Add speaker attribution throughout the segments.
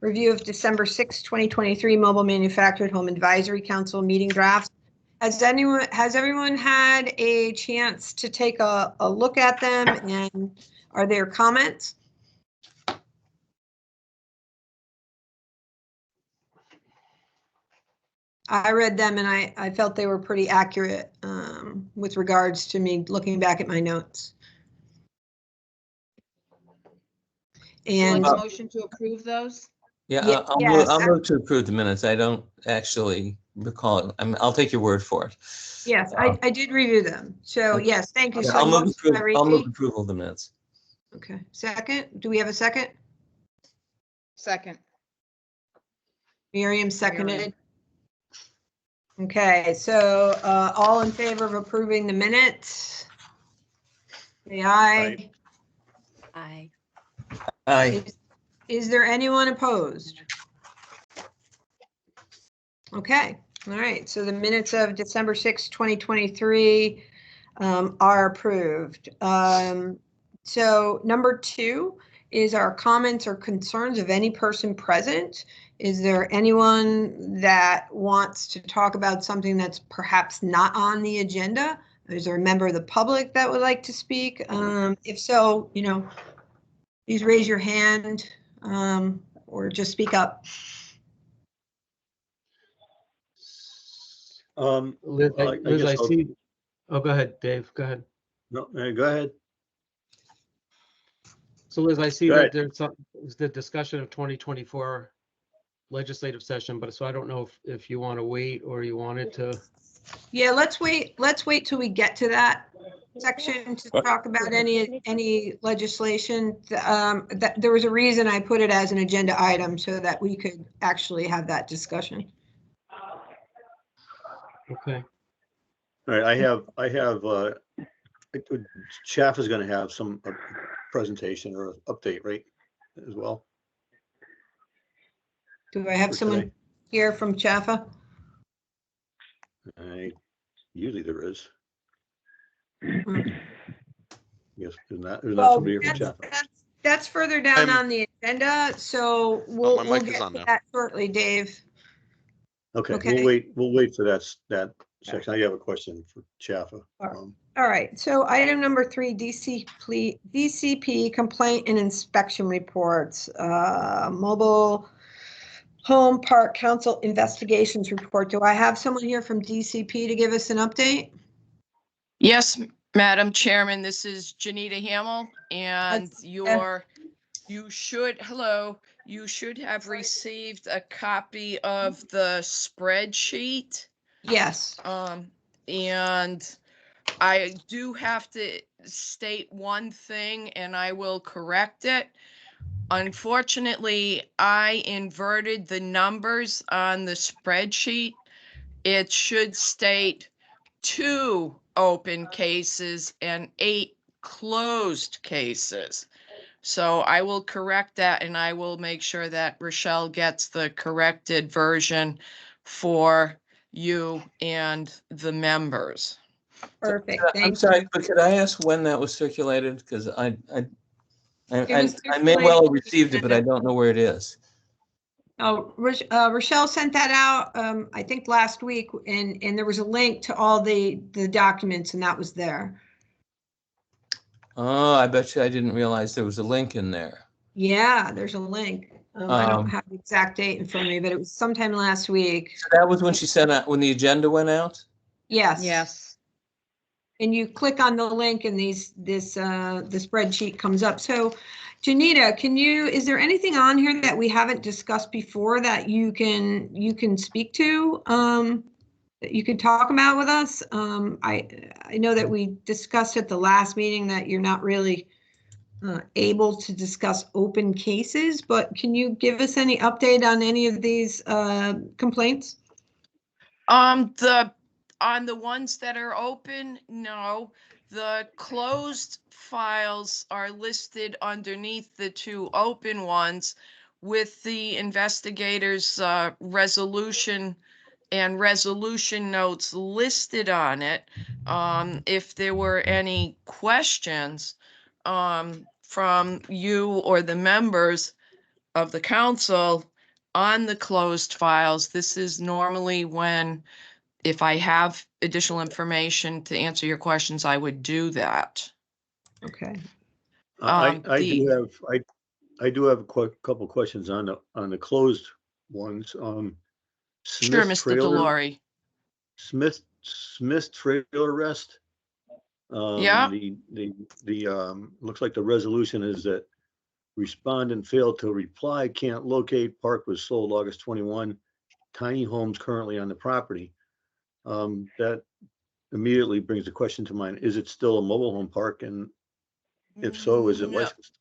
Speaker 1: review of December 6, 2023 Mobile Manufactured Home Advisory Council meeting drafts. Has everyone had a chance to take a look at them, and are there comments? I read them and I felt they were pretty accurate with regards to me looking back at my notes. And
Speaker 2: motion to approve those?
Speaker 3: Yeah,
Speaker 1: yes,
Speaker 3: I'll move to approve the minutes. I don't actually recall it. I'll take your word for it.
Speaker 1: Yes, I did review them. So
Speaker 3: Okay.
Speaker 1: yes, thank you.
Speaker 3: Yeah,
Speaker 1: So
Speaker 3: I'll move
Speaker 1: Reiki.
Speaker 3: approval of the minutes.
Speaker 1: Okay, second. Do we have a second?
Speaker 2: Second.
Speaker 1: Miriam seconded. Okay, so all in favor of approving the minutes? Say aye.
Speaker 2: Aye.
Speaker 3: Aye.
Speaker 1: Is there anyone opposed? Okay, all right. So the minutes of December 6, 2023 are approved. So number 2 is our comments or concerns of any person present. Is there anyone that wants to talk about something that's perhaps not on the agenda? Is there a member of the public that would like to speak? If so, please raise your hand or just speak up.
Speaker 4: Liz, I see. Oh, go ahead, Dave. Go ahead.
Speaker 5: No, go ahead.
Speaker 4: So Liz, I see that there's the discussion of 2024 legislative session, but so I don't know if you want to wait or you wanted to.
Speaker 1: Yeah, let's wait till we get to that section to talk about any legislation. That there was a reason I put it as an agenda item so that we could actually have that discussion.
Speaker 4: Okay.
Speaker 5: All right, I have Chaff is going to have some presentation or update, right, as well.
Speaker 1: Do I have someone here from Chaffa?
Speaker 5: Usually there is.
Speaker 1: Mm.
Speaker 5: Yes, there's not somebody here from Chaffa.
Speaker 1: That's further down on the agenda, so we'll get to that shortly, Dave.
Speaker 5: Okay, we'll wait for that section. I have a question for Chaffa.
Speaker 1: All right, so item number 3, DCP complaint and inspection reports, mobile home park council investigations report. Do I have someone here from DCP to give us an update?
Speaker 6: Yes, Madam Chairman, this is Janita Hamill, and you should have received a copy of the spreadsheet.
Speaker 1: Yes.
Speaker 6: And I do have to state one thing, and I will correct it. Unfortunately, I inverted the numbers on the spreadsheet. It should state 2 open cases and 8 closed cases. So I will correct that, and I will make sure that Rochelle gets the corrected version for you and the members.
Speaker 1: Perfect.
Speaker 3: I'm sorry, but could I ask when that was circulated? Because I may well have received it, but I don't know where it is.
Speaker 1: Oh, Rochelle sent that out, I think last week, and there was a link to all the documents, and that was there.
Speaker 3: Oh, I bet you I didn't realize there was a link in there.
Speaker 1: Yeah, there's a link. I don't have the exact date in front of me, but it was sometime last week.
Speaker 3: So that was when she sent out, when the agenda went out?
Speaker 1: Yes.
Speaker 2: Yes.
Speaker 1: And you click on the link and the spreadsheet comes up. So Janita, is there anything on here that we haven't discussed before that you can speak to, that you could talk about with us? I know that we discussed at the last meeting that you're not really able to discuss open cases, but can you give us any update on any of these complaints?
Speaker 6: On the ones that are open, no. The closed files are listed underneath the 2 open ones with the investigators' resolution and resolution notes listed on it. If there were any questions from you or the members, of the council on the closed files. This is normally when, if I have additional information to answer your questions, I would do that.
Speaker 1: Okay.
Speaker 5: I
Speaker 6: the-
Speaker 5: do have, I do have a couple questions on the closed ones.
Speaker 6: Sure,
Speaker 5: Smith
Speaker 6: Mr.
Speaker 5: Trailer,
Speaker 6: Delory.
Speaker 5: Smith Trailer Rest.
Speaker 6: Yeah.
Speaker 5: Looks like the resolution is that respondent failed to reply, can't locate, park was sold August 21, tiny homes currently on the property. That immediately brings the question to mind, is it still a mobile home park? And if so, is it
Speaker 6: No.
Speaker 5: licensed?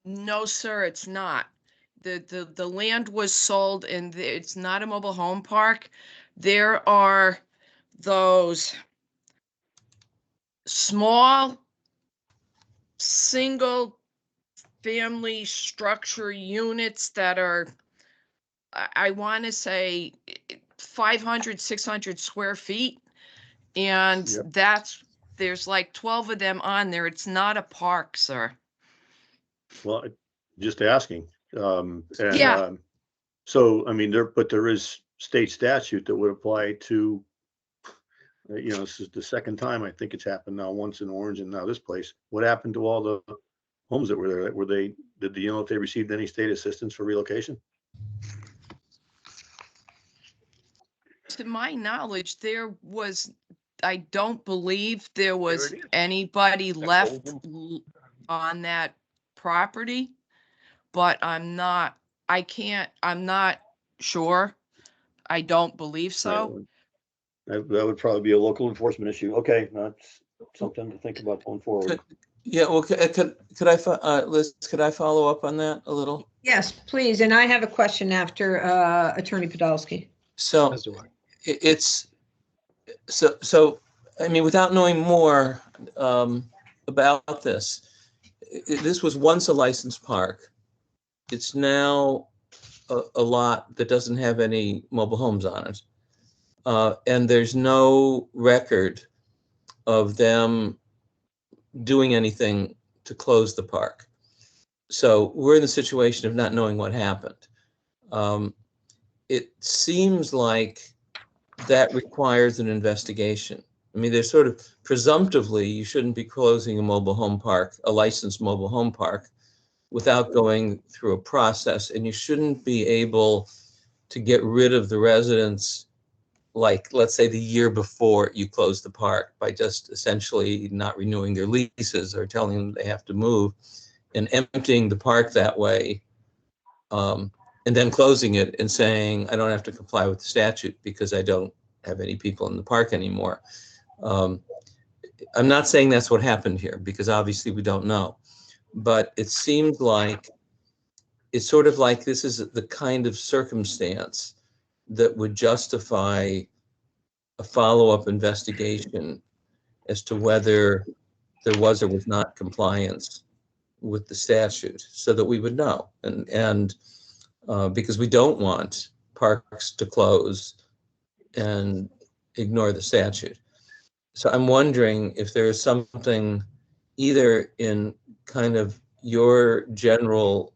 Speaker 6: No, sir, it's not. The land was sold and it's not a mobile home park. There are those small, single family structure units that are, I want to say 500, 600 square feet. And
Speaker 5: Yep.
Speaker 6: there's like 12 of them on there. It's not a park, sir.
Speaker 5: Well, just asking.
Speaker 6: Yeah.
Speaker 5: So, I mean, there is state statute that would apply to, this is the second time I think it's happened now, once in Orange and now this place. What happened to all the homes that were there? Did you know if they received any state assistance for relocation?
Speaker 6: To my knowledge, I don't believe there was
Speaker 5: it is.
Speaker 6: anybody
Speaker 5: That's
Speaker 6: left
Speaker 5: old.
Speaker 6: on that property, but I'm not sure. I don't believe so.
Speaker 5: That would probably be a local enforcement issue. Okay, that's something to think about going forward.
Speaker 3: Yeah, well, Liz, could I follow up on that a little?
Speaker 1: Yes, please. And I have a question after Attorney Podolsky.
Speaker 3: So
Speaker 4: As do I.
Speaker 3: it's, so, I mean, without knowing more about this, this was once a licensed park. It's now a lot that doesn't have any mobile homes on it. And there's no record of them doing anything to close the park. So we're in the situation of not knowing what happened. It seems like that requires an investigation. I mean, there's sort of presumptively, you shouldn't be closing a mobile home park, a licensed mobile home park, without going through a process, and you shouldn't be able to get rid of the residents, like, let's say the year before you close the park, by just essentially not renewing their leases or telling them they have to move and emptying the park that way, and then closing it and saying, I don't have to comply with the statute because I don't have any people in the park anymore. I'm not saying that's what happened here because obviously we don't know, but it seemed like it's sort of like this is the kind of circumstance that would justify a follow-up investigation as to whether there was or was not compliance with the statute, so that we would know. And because we don't want parks to close and ignore the statute. So I'm wondering if there is something either in kind of your general,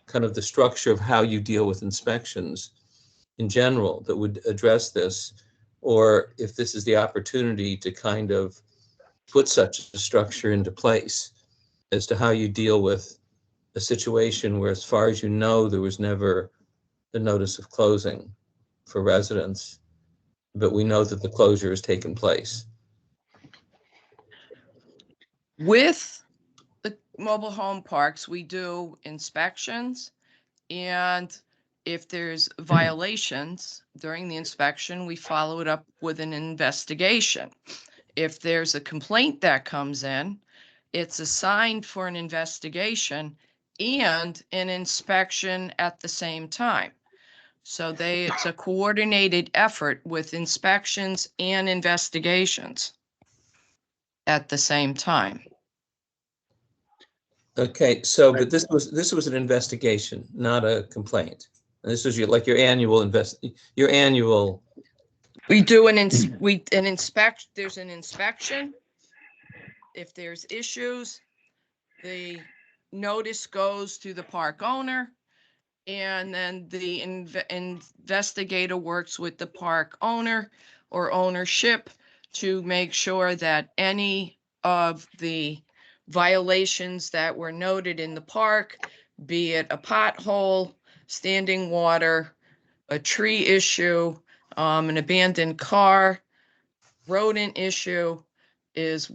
Speaker 3: kind of the structure of how you deal with inspections in general that would address this, or if this is the opportunity to kind of put such a structure into place as to how you deal with a situation where, as far as you know, there was never the notice of closing for residents, but we know that the closure has taken place.
Speaker 6: With the mobile home parks, we do inspections, and if there's violations during the inspection, we follow it up with an investigation. If there's a complaint that comes in, it's assigned for an investigation and an inspection at the same time. So it's a coordinated effort with inspections and investigations at the same time.
Speaker 3: Okay, so but this was an investigation, not a complaint. And this was your annual
Speaker 6: We do an inspection. There's an inspection. If there's issues, the notice goes to the park owner. And then the investigator works with the park owner or ownership to make sure that any of the violations that were noted in the park, be it a pothole, standing water, a tree issue, an abandoned car, rodent issue, is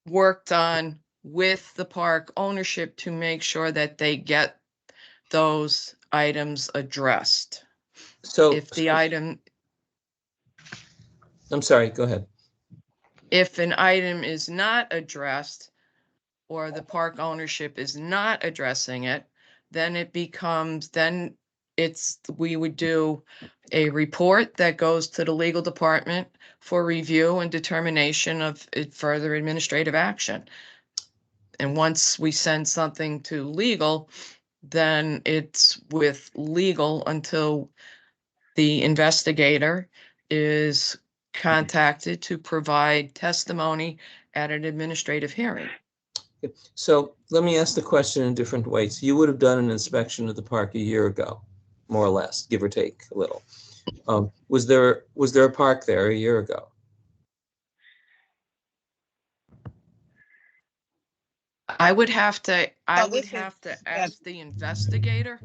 Speaker 6: worked on with the park ownership to make sure that they get those items addressed.
Speaker 3: So,
Speaker 6: If the item,
Speaker 3: I'm sorry, go ahead.
Speaker 6: if an item is not addressed or the park ownership is not addressing it, then it becomes, then we would do a report that goes to the legal department for review and determination of further administrative action. And once we send something to legal, then it's with legal until the investigator is contacted to provide testimony at an administrative hearing.
Speaker 3: So let me ask the question in different ways. You would have done an inspection of the park a year ago, more or less, give or take a little. Was there a park there a year ago?
Speaker 6: I would have to
Speaker 2: this is-
Speaker 6: ask the investigator.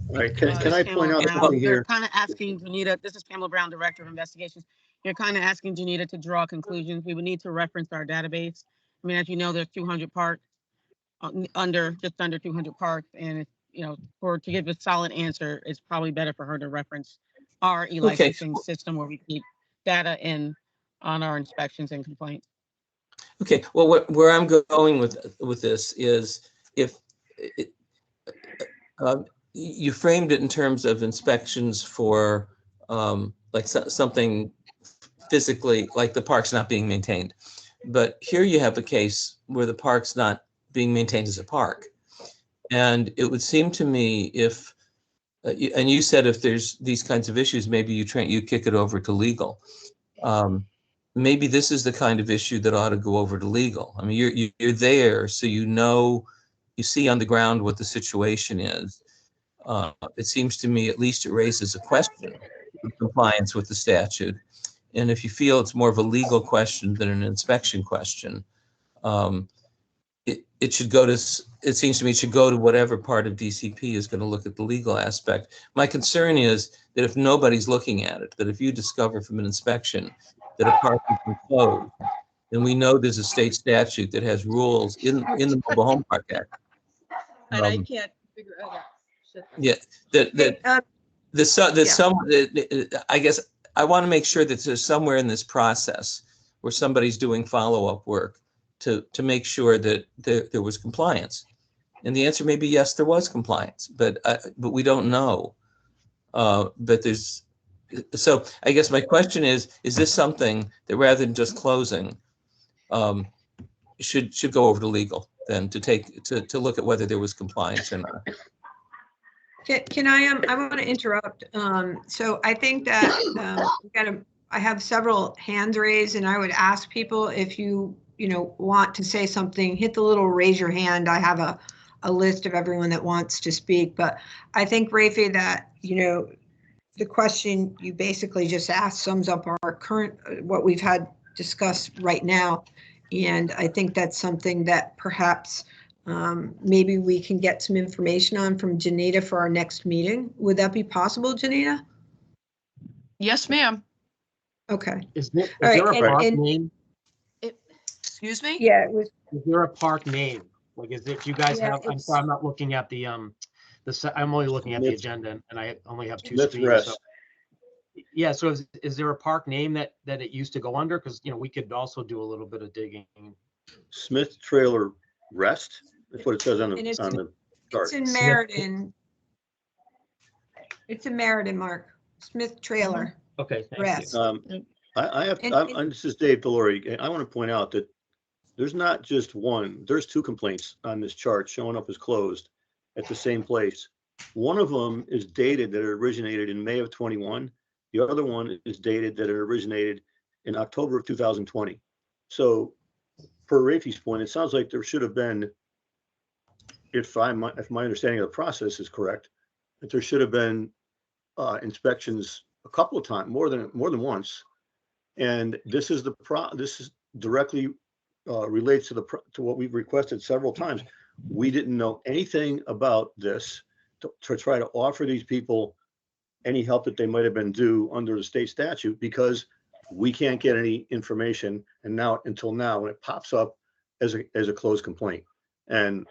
Speaker 5: All right, can I point out
Speaker 6: Pamela
Speaker 5: something
Speaker 7: You're
Speaker 5: here?
Speaker 7: kind of asking Janita, this is Pamela Brown, Director of Investigations. You're kind of asking Janita to draw conclusions. We would need to reference our database. I mean, as you know, there's 200 parks, just under 200 parks. And, to give a solid answer, it's probably better for her to reference our e-licensing system where we keep data in on our inspections and complaints.
Speaker 3: Okay, well, where I'm going with this is if you framed it in terms of inspections for like something physically, like the park's not being maintained. But here you have a case where the park's not being maintained as a park. And it would seem to me if, and you said if there's these kinds of issues, maybe you kick it over to legal. Maybe this is the kind of issue that ought to go over to legal. I mean, you're there, so you see on the ground what the situation is. It seems to me at least it raises a question of compliance with the statute. And if you feel it's more of a legal question than an inspection question, it should go to, it seems to me it should go to whatever part of DCP is going to look at the legal aspect. My concern is that if nobody's looking at it, that if you discover from an inspection that a park has been closed, then we know there's a state statute that has rules in the Mobile Home Park Act.
Speaker 2: And I can't figure out.
Speaker 3: Yeah, I guess I want to make sure that there's somewhere in this process where somebody's doing follow-up work to make sure that there was compliance. And the answer may be yes, there was compliance, but we don't know. So I guess my question is this something that rather than just closing, should go over to legal then to look at whether there was compliance or not?
Speaker 1: Can I want to interrupt. So I think that I have several hands raised, and I would ask people if you want to say something, hit the little raise your hand. I have a list of everyone that wants to speak, but I think, Rafi, that the question you basically just asked sums up our current what we've had discussed right now, and I think that's something that perhaps. Maybe we can get some information on from Janita for our next meeting. Would that be possible, Janita?
Speaker 6: Yes, ma'am.
Speaker 1: Okay.
Speaker 4: Is there
Speaker 1: right,
Speaker 4: a park
Speaker 1: and-
Speaker 4: name?
Speaker 6: Excuse me?
Speaker 1: Yeah, it was.
Speaker 4: Is there a park name? Like, is it, you guys
Speaker 1: Yeah,
Speaker 4: have, I'm sorry, I'm not looking at the, I'm only looking at the
Speaker 5: Smith-
Speaker 4: agenda and I only have two
Speaker 5: Smith
Speaker 4: screens.
Speaker 5: Rest.
Speaker 4: So, yeah, so is there a park name that it used to go under? Because, we could also do a little bit of digging.
Speaker 5: Smith Trailer Rest. That's what it says on
Speaker 1: And it's-
Speaker 5: the chart.
Speaker 1: It's in Meriden. It's in Meriden, Mark. Smith Trailer.
Speaker 4: Okay, thank
Speaker 1: Rest.
Speaker 4: you.
Speaker 5: This is Dave Delory. I want to point out that there's not just one, there's two complaints on this chart showing up as closed at the same place. One of them is dated that it originated in May of 21. The other one is dated that it originated in October of 2020. So per Rafi's point, it sounds like there should have been if my understanding of the process is correct, that there should have been inspections a couple of times, more than once. And this is this is directly relates to to what we've requested several times. We didn't know anything about this to try to offer these people any help that they might have been due under the state statute, because we can't get any information. And now, until now, when it pops up as a closed complaint. And,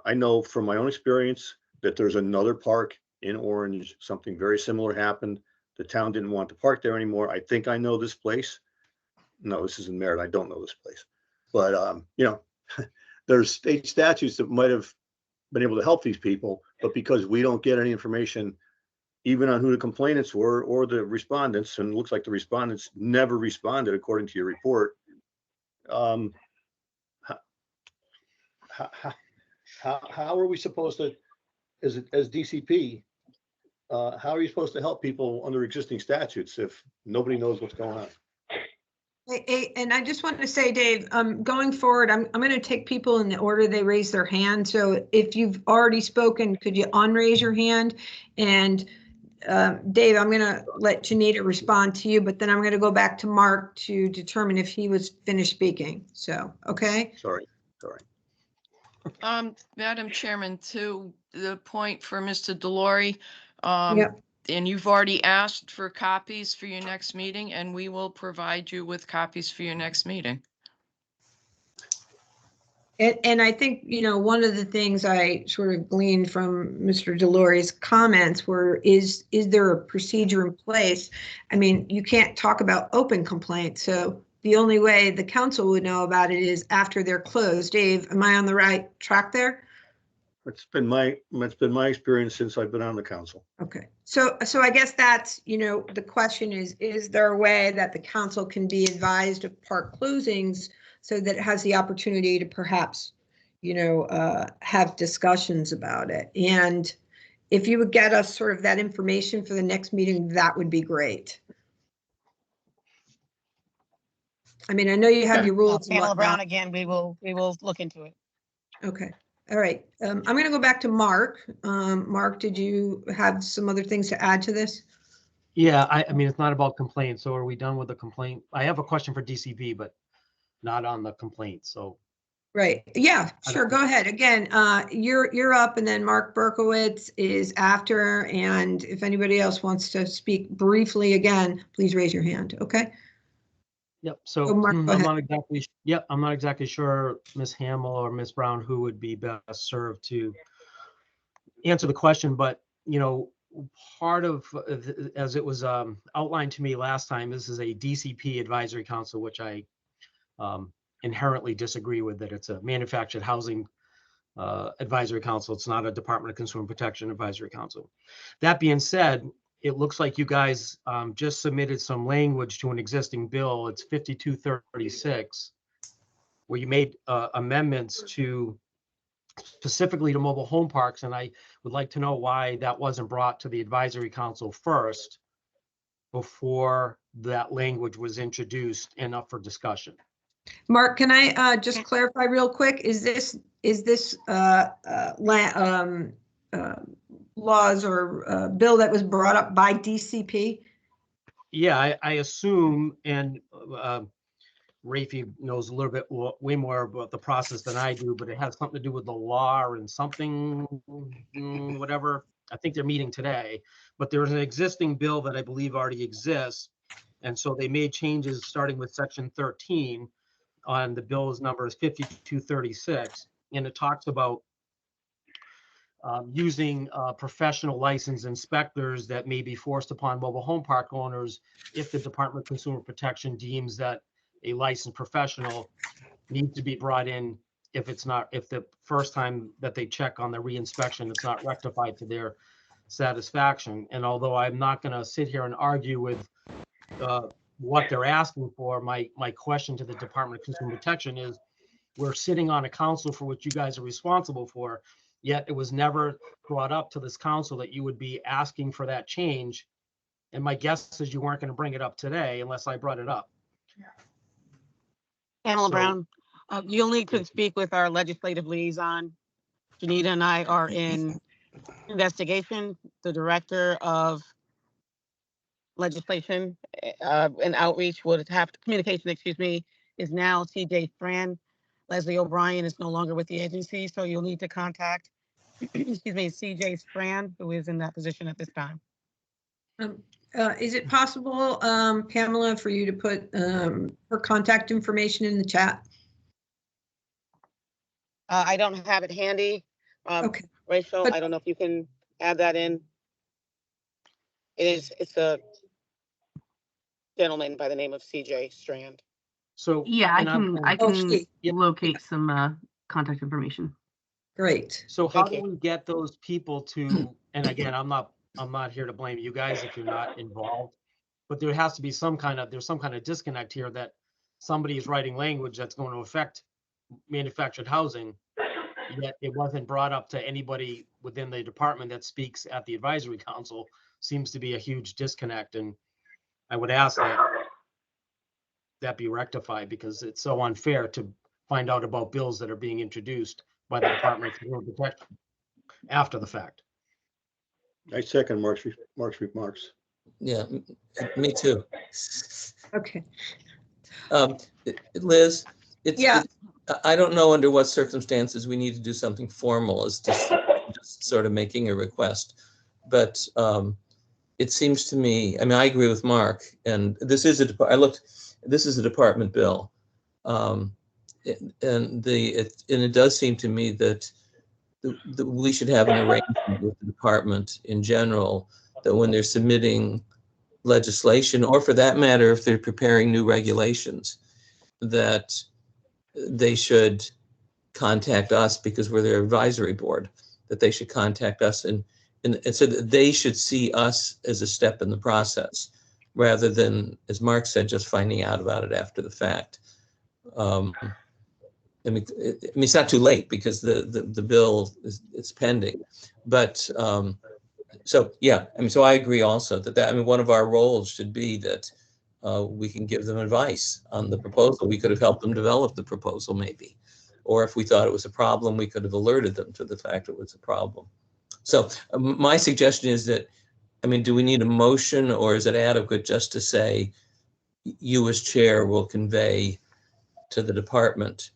Speaker 5: I know from my own experience that there's another park in Orange, something very similar happened. The town didn't want to park there anymore. I think I know this place. No, this is in Merritt. I don't know this place. But, there's state statutes that might have been able to help these people, but because we don't get any information, even on who the complainants were or the respondents, and it looks like the respondents never responded according to your report. How are we supposed to, as DCP, how are you supposed to help people under existing statutes if nobody knows what's going on?
Speaker 1: And I just wanted to say, Dave, going forward, I'm going to take people in the order they raise their hand. So if you've already spoken, could you unraise your hand? And Dave, I'm going to let Janita respond to you, but then I'm going to go back to Mark to determine if he was finished speaking. So, okay.
Speaker 5: Sorry.
Speaker 6: Madam Chairman, to the point for Mr. Delory,
Speaker 1: Yep.
Speaker 6: and you've already asked for copies for your next meeting, and we will provide you with copies for your next meeting.
Speaker 1: And I think, one of the things I sort of gleaned from Mr. Delory's comments is there a procedure in place? I mean, you can't talk about open complaints. So the only way the council would know about it is after they're closed. Dave, am I on the right track there?
Speaker 5: It's been my experience since I've been on the council.
Speaker 1: Okay. So I guess that's, the question is there a way that the council can be advised of park closings so that it has the opportunity to perhaps, have discussions about it? And if you would get us sort of that information for the next meeting, that would be great. I mean, I know you have your rules and
Speaker 7: Pamela Brown
Speaker 1: whatnot.
Speaker 7: again, we will look into it.
Speaker 1: Okay. All right. I'm going to go back to Mark. Mark, did you have some other things to add to this?
Speaker 4: Yeah, I mean, it's not about complaints. So are we done with the complaint? I have a question for DCP, but not on the complaint. So.
Speaker 1: Right. Yeah, sure. Go ahead. Again, you're up, and then Mark Berkowitz is after. And if anybody else wants to speak briefly again, please raise your hand. Okay.
Speaker 4: Yep. So
Speaker 1: Mark, go ahead.
Speaker 4: I'm not exactly sure, Ms. Hamill or Ms. Brown, who would be best served to answer the question. But, part of, as it was outlined to me last time, this is a DCP advisory council, which I inherently disagree with, that it's a manufactured housing advisory council. It's not a Department of Consumer Protection advisory council. That being said, it looks like you guys just submitted some language to an existing bill. It's 5236, where you made amendments to specifically to mobile home parks. And I would like to know why that wasn't brought to the advisory council first before that language was introduced and up for discussion.
Speaker 1: Mark, can I just clarify real quick? Is this laws or bill that was brought up by DCP?
Speaker 4: Yeah, I assume, and Rafi knows a little bit way more about the process than I do, but it has something to do with the law and something, whatever. I think they're meeting today, but there's an existing bill that I believe already exists. And so they made changes starting with section 13 on the bill's number is 5236. And it talks about using professional licensed inspectors that may be forced upon mobile home park owners if the Department of Consumer Protection deems that a licensed professional needs to be brought in if the first time that they check on the reinspection, it's not rectified to their satisfaction. And although I'm not going to sit here and argue with what they're asking for, my question to the Department of Consumer Protection is, we're sitting on a council for which you guys are responsible for, yet it was never brought up to this council that you would be asking for that change. And my guess is you weren't going to bring it up today unless I brought it up.
Speaker 7: Pamela
Speaker 4: So-
Speaker 7: Brown, you'll need to speak with our legislative liaison Janita and I are in investigation. The director of legislation and outreach would have communication, excuse me, is now CJ Strand. Leslie O'Brien is no longer with the agency, so you'll need to contact, excuse me, CJ Strand, who is in that position at this time.
Speaker 1: Is it possible, Pamela, for you to put her contact information in the chat?
Speaker 7: I don't have it handy.
Speaker 1: Okay.
Speaker 7: Rachel,
Speaker 1: But-
Speaker 7: I don't know if you can add that in. It's a gentleman by the name of CJ Strand.
Speaker 4: So.
Speaker 8: Yeah, I
Speaker 4: and I'm-
Speaker 8: can, I
Speaker 1: Oh,
Speaker 8: can
Speaker 1: she.
Speaker 4: Yep.
Speaker 8: locate some contact information.
Speaker 1: Great.
Speaker 4: So how
Speaker 7: Thank
Speaker 4: do
Speaker 7: you.
Speaker 4: we get those people to, and again, I'm not here to blame you guys if you're not involved, but there has to be there's some kind of disconnect here that somebody is writing language that's going to affect manufactured housing, yet it wasn't brought up to anybody within the department that speaks at the advisory council. Seems to be a huge disconnect, and I would ask that be rectified, because it's so unfair to find out about bills that are being introduced by the Department of Consumer Protection after the fact.
Speaker 5: I second Mark's remarks.
Speaker 3: Yeah, me too.
Speaker 1: Okay.
Speaker 3: Liz, it's,
Speaker 1: Yeah.
Speaker 3: I don't know under what circumstances we need to do something formal as just sort of making a request. But it seems to me, I mean, I agree with Mark, and this is this is a department bill. And it does seem to me that we should have an arrangement with the department in general, that when they're submitting legislation, or for that matter, if they're preparing new regulations, that they should contact us, because we're their advisory board, that they should contact us and so that they should see us as a step in the process, rather than, as Mark said, just finding out about it after the fact. I mean, it's not too late, because the bill is pending, but so yeah, I mean, so I agree also that I mean, one of our roles should be that we can give them advice on the proposal. We could have helped them develop the proposal, maybe, or if we thought it was a problem, we could have alerted them to the fact it was a problem. So my suggestion is that, I mean, do we need a motion, or is it adequate just to say you as chair will convey to the department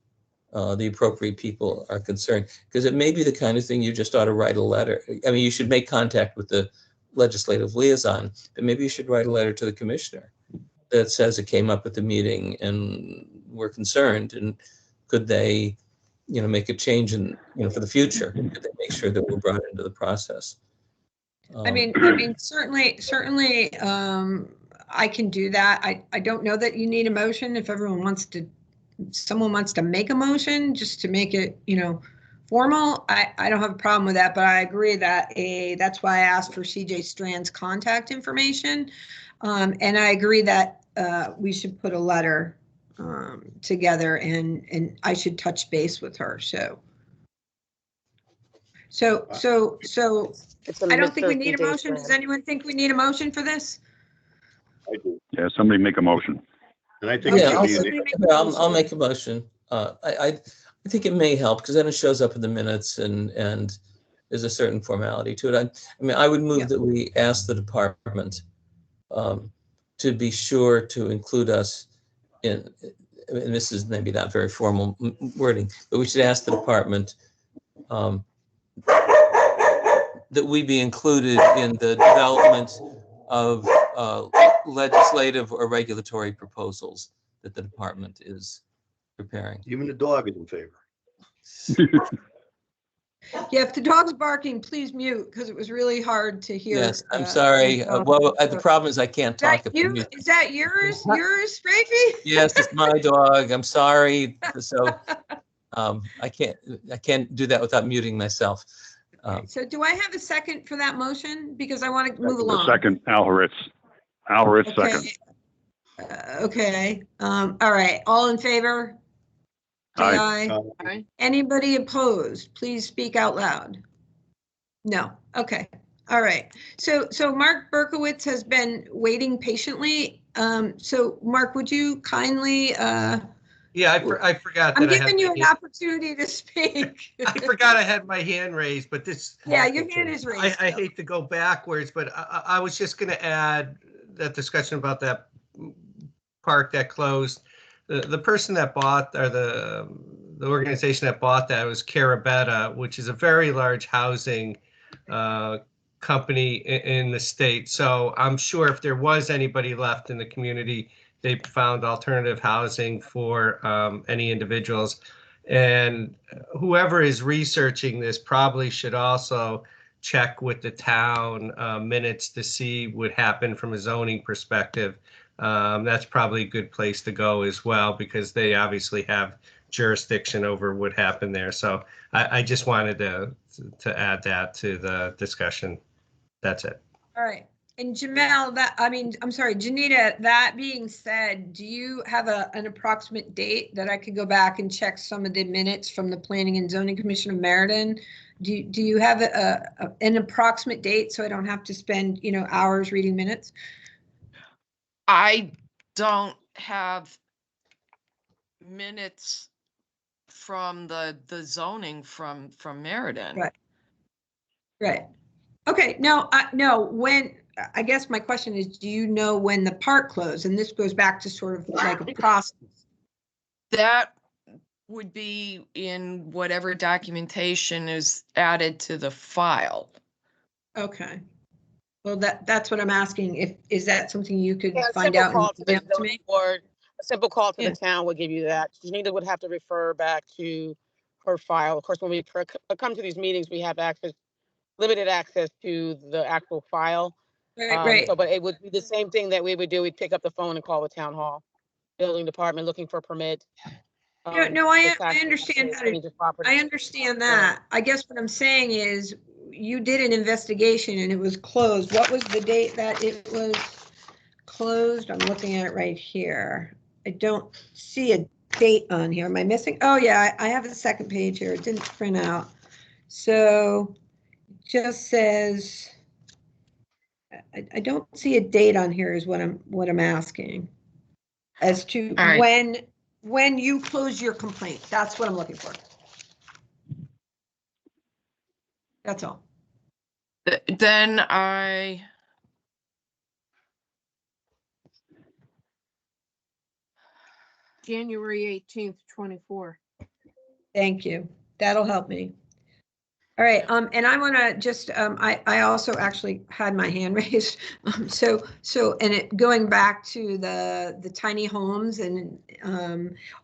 Speaker 3: the appropriate people are concerned? Because it may be the kind of thing you just ought to write a letter. I mean, you should make contact with the legislative liaison, but maybe you should write a letter to the commissioner that says it came up at the meeting and we're concerned, and could they, make a change in, for the future? Could they make sure that we're brought into the process?
Speaker 1: I mean, certainly, I can do that. I don't know that you need a motion if someone wants to make a motion just to make it, formal. I don't have a problem with that, but I agree that that's why I asked for CJ Strand's contact information. And I agree that we should put a letter together, and I should touch base with her. So I don't think we need a motion. Does anyone think we need a motion for this?
Speaker 5: I do.
Speaker 9: Yeah, somebody make a motion.
Speaker 5: And I think.
Speaker 3: Yeah,
Speaker 5: it should be
Speaker 3: I'll make a motion. I think it may help, because then it shows up in the minutes, and there's a certain formality to it. I mean, I would move that we ask the department to be sure to include us in, and this is maybe not very formal wording, but we should ask the department that we be included in the development of legislative or regulatory proposals that the department is preparing.
Speaker 5: Even the dog is in favor.
Speaker 1: Yeah, if the dog's barking, please mute, because it was really hard to hear.
Speaker 3: Yes, I'm sorry. Well, the problem is I can't
Speaker 1: Is that
Speaker 3: talk.
Speaker 1: you? Is that yours? Yours, Strafey?
Speaker 3: Yes, it's my dog. I'm sorry. So I can't do that without muting myself.
Speaker 1: So do I have a second for that motion? Because I want to move
Speaker 9: The
Speaker 1: along.
Speaker 9: second, Al Haritz. Al Haritz,
Speaker 1: Okay.
Speaker 9: second.
Speaker 1: Okay. All right. All in favor? Say
Speaker 9: Aye.
Speaker 1: aye.
Speaker 7: Aye.
Speaker 1: Anybody opposed? Please speak out loud. No. Okay. All right. So Mark Berkowitz has been waiting patiently. So Mark, would you kindly
Speaker 10: Yeah, I forgot
Speaker 1: I'm
Speaker 10: that I had
Speaker 1: giving you an
Speaker 10: my hand-
Speaker 1: opportunity to speak.
Speaker 10: I forgot I had my hand raised, but this,
Speaker 1: Yeah, your hand is raised.
Speaker 10: I hate to go backwards, but I was just gonna add that discussion about that park that closed. The person that bought, or the organization that bought that was Carabetta, which is a very large housing company in the state. So I'm sure if there was anybody left in the community, they found alternative housing for any individuals. And whoever is researching this probably should also check with the town minutes to see what happened from a zoning perspective. That's probably a good place to go as well, because they obviously have jurisdiction over what happened there. So I just wanted to add that to the discussion. That's it.
Speaker 1: All right. And Jamel, I'm sorry, Janita, that being said, do you have an approximate date that I could go back and check some of the minutes from the Planning and Zoning Commission of Meriden? Do you have an approximate date so I don't have to spend, hours reading minutes?
Speaker 6: I don't have minutes from the zoning from Meriden.
Speaker 1: Right. Right. Okay. No, when, I guess my question is, do you know when the park closed? And this goes back to sort of like a process.
Speaker 6: That would be in whatever documentation is added to the file.
Speaker 1: Okay. Well, that's what I'm asking. Is that something you could
Speaker 7: Yeah, a
Speaker 1: find
Speaker 7: simple
Speaker 1: out?
Speaker 7: call
Speaker 1: and
Speaker 7: to the
Speaker 1: email to
Speaker 7: zoning
Speaker 1: me?
Speaker 7: board, a simple call to
Speaker 1: Yeah.
Speaker 7: the town would give you that. Janita would have to refer back to her file. Of course, when we come to these meetings, we have limited access to the actual file.
Speaker 1: Right.
Speaker 7: But it would be the same thing that we would do. We'd pick up the phone and call the town hall, building department, looking for a permit.
Speaker 1: No, I
Speaker 7: the tax
Speaker 1: understand how to,
Speaker 7: change of property.
Speaker 1: I understand that. I guess what I'm saying is you did an investigation and it was closed. What was the date that it was closed? I'm looking at it right here. I don't see a date on here. Am I missing? Oh yeah, I have the second page here. It didn't print out. So it just says, I don't see a date on here is what I'm asking. As to
Speaker 6: All right.
Speaker 1: when you close your complaint. That's what I'm looking for. That's all.
Speaker 6: Then I
Speaker 2: January 18th, 24.
Speaker 1: Thank you. That'll help me. All right, and I want to just, I also actually had my hand raised. So, and it going back to the tiny homes and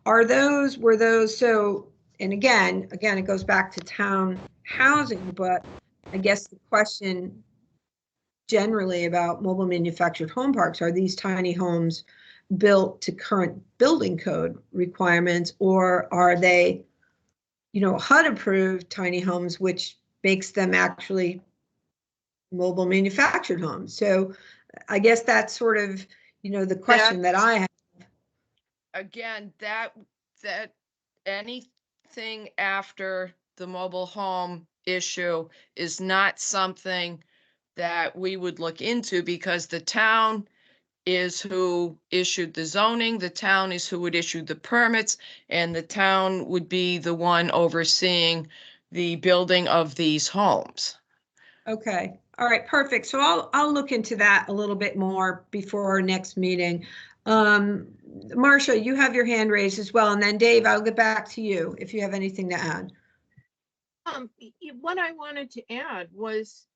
Speaker 1: were those, so, and again, it goes back to town housing, but I guess the question generally about mobile manufactured home parks, are these tiny homes built to current building code requirements, or are they HUD approved tiny homes, which makes them actually mobile manufactured homes? So I guess that's sort of, the question that I have.
Speaker 6: again, that anything after the mobile home issue is not something that we would look into, because the town is who issued the zoning, the town is who would issue the permits, and the town would be the one overseeing the building of these homes.
Speaker 1: Okay. All right, perfect. So I'll look into that a little bit more before our next meeting. Marcia, you have your hand raised as well. And then Dave, I'll get back to you if you have anything to add.
Speaker 2: What I wanted to add was,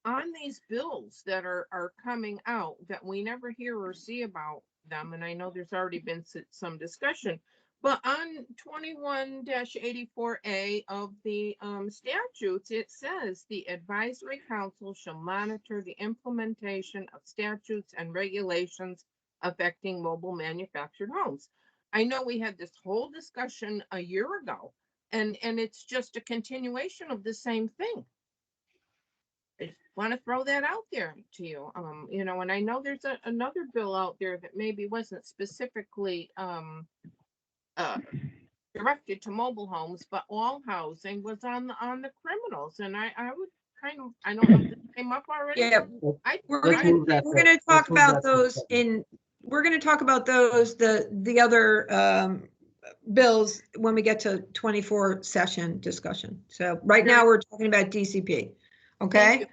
Speaker 2: on these bills that are coming out that we never hear or see about them, and I know there's already been some discussion, but on 21-84A of the statutes, it says the advisory council shall monitor the implementation of statutes and regulations affecting mobile manufactured homes. I know we had this whole discussion a year ago, and it's just a continuation of the same thing. I just want to throw that out there to you. And I know there's another bill out there that maybe wasn't specifically directed to mobile homes, but all housing was on the criminals. And I would kind of, I don't know if this came up already.
Speaker 1: Yeah, we're gonna talk about those the other bills when we get to 24 session discussion. So right now we're talking about DCP. Okay.
Speaker 2: you.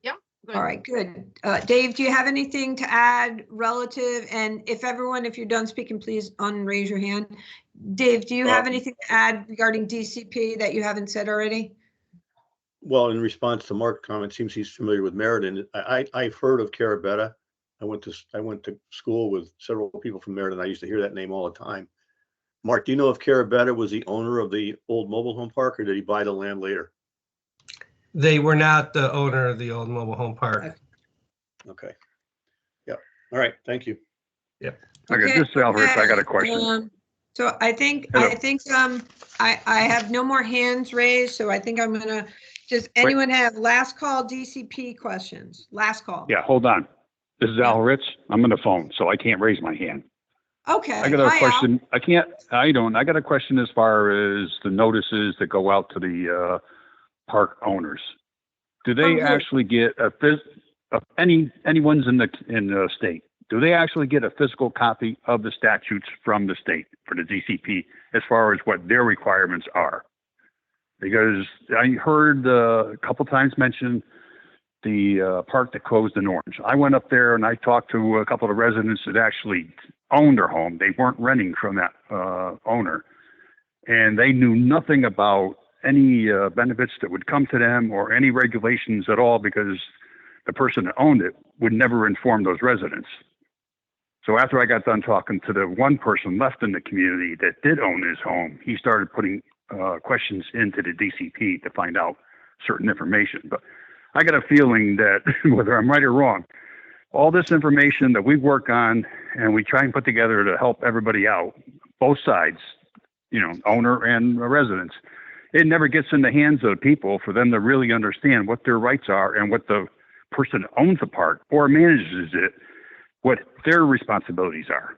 Speaker 2: Yep. good.
Speaker 1: All right, good. Dave, do you have anything to add relative? And if you're done speaking, please unraise your hand. Dave, do you have anything to add regarding DCP that you haven't said already?
Speaker 5: Well, in response to Mark's comment, seems he's familiar with Meriden. I've heard of Carabetta. I went to school with several people from Meriden. I used to hear that name all the time. Mark, do you know if Carabetta was the owner of the old mobile home park, or did he buy the land later?
Speaker 10: They were not the owner of the old mobile home park.
Speaker 5: Okay. Yep. All right. Thank you.
Speaker 10: Yep.
Speaker 9: Okay, this is Alvarez. I got a question.
Speaker 1: So I think
Speaker 9: Hello.
Speaker 1: I have no more hands raised, so I think I'm gonna anyone have last call DCP questions? Last call.
Speaker 9: Yeah, hold on. This is Al Ritz. I'm on the phone, so I can't raise my hand.
Speaker 1: Okay.
Speaker 9: I got a
Speaker 1: Hi, Al.
Speaker 9: question. I got a question as far as the notices that go out to the park owners. Do
Speaker 1: From
Speaker 9: they
Speaker 1: who?
Speaker 9: actually get anyone's in the state? Do they actually get a physical copy of the statutes from the state for the DCP as far as what their requirements are? Because I heard a couple times mentioned the park that closed in Orange. I went up there and I talked to a couple of the residents that actually owned their home. They weren't renting from that owner, and they knew nothing about any benefits that would come to them or any regulations at all, because the person that owned it would never inform those residents. So after I got done talking to the one person left in the community that did own his home, he started putting questions into the DCP to find out certain information. But I got a feeling that whether I'm right or wrong, all this information that we work on and we try and put together to help everybody out, both sides, owner and residents, it never gets in the hands of people for them to really understand what their rights are and what the person that owns the park or manages it, what their responsibilities are.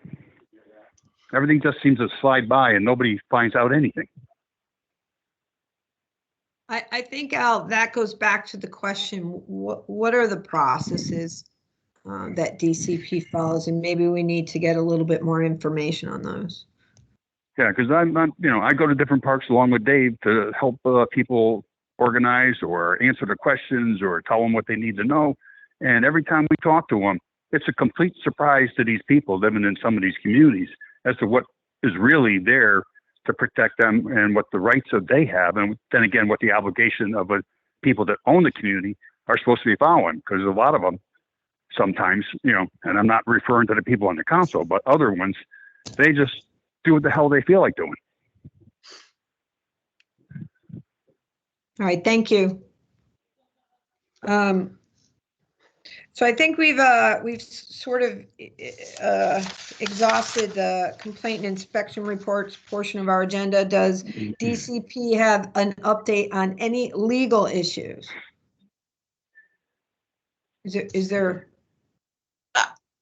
Speaker 9: Everything just seems to slide by and nobody finds out anything.
Speaker 1: I think, Al, that goes back to the question, what are the processes that DCP follows? And maybe we need to get a little bit more information on those.
Speaker 9: Yeah, because I go to different parks along with Dave to help people organize or answer the questions or tell them what they need to know. And every time we talk to them, it's a complete surprise to these people living in some of these communities as to what is really there to protect them and what the rights that they have. And then again, what the obligation of people that own the community are supposed to be following, because a lot of them sometimes, and I'm not referring to the people on the council, but other ones, they just do what the hell they feel like doing.
Speaker 1: All right, thank you. So I think we've sort of exhausted the complaint and inspection reports portion of our agenda. Does DCP have an update on any legal issues? Is there?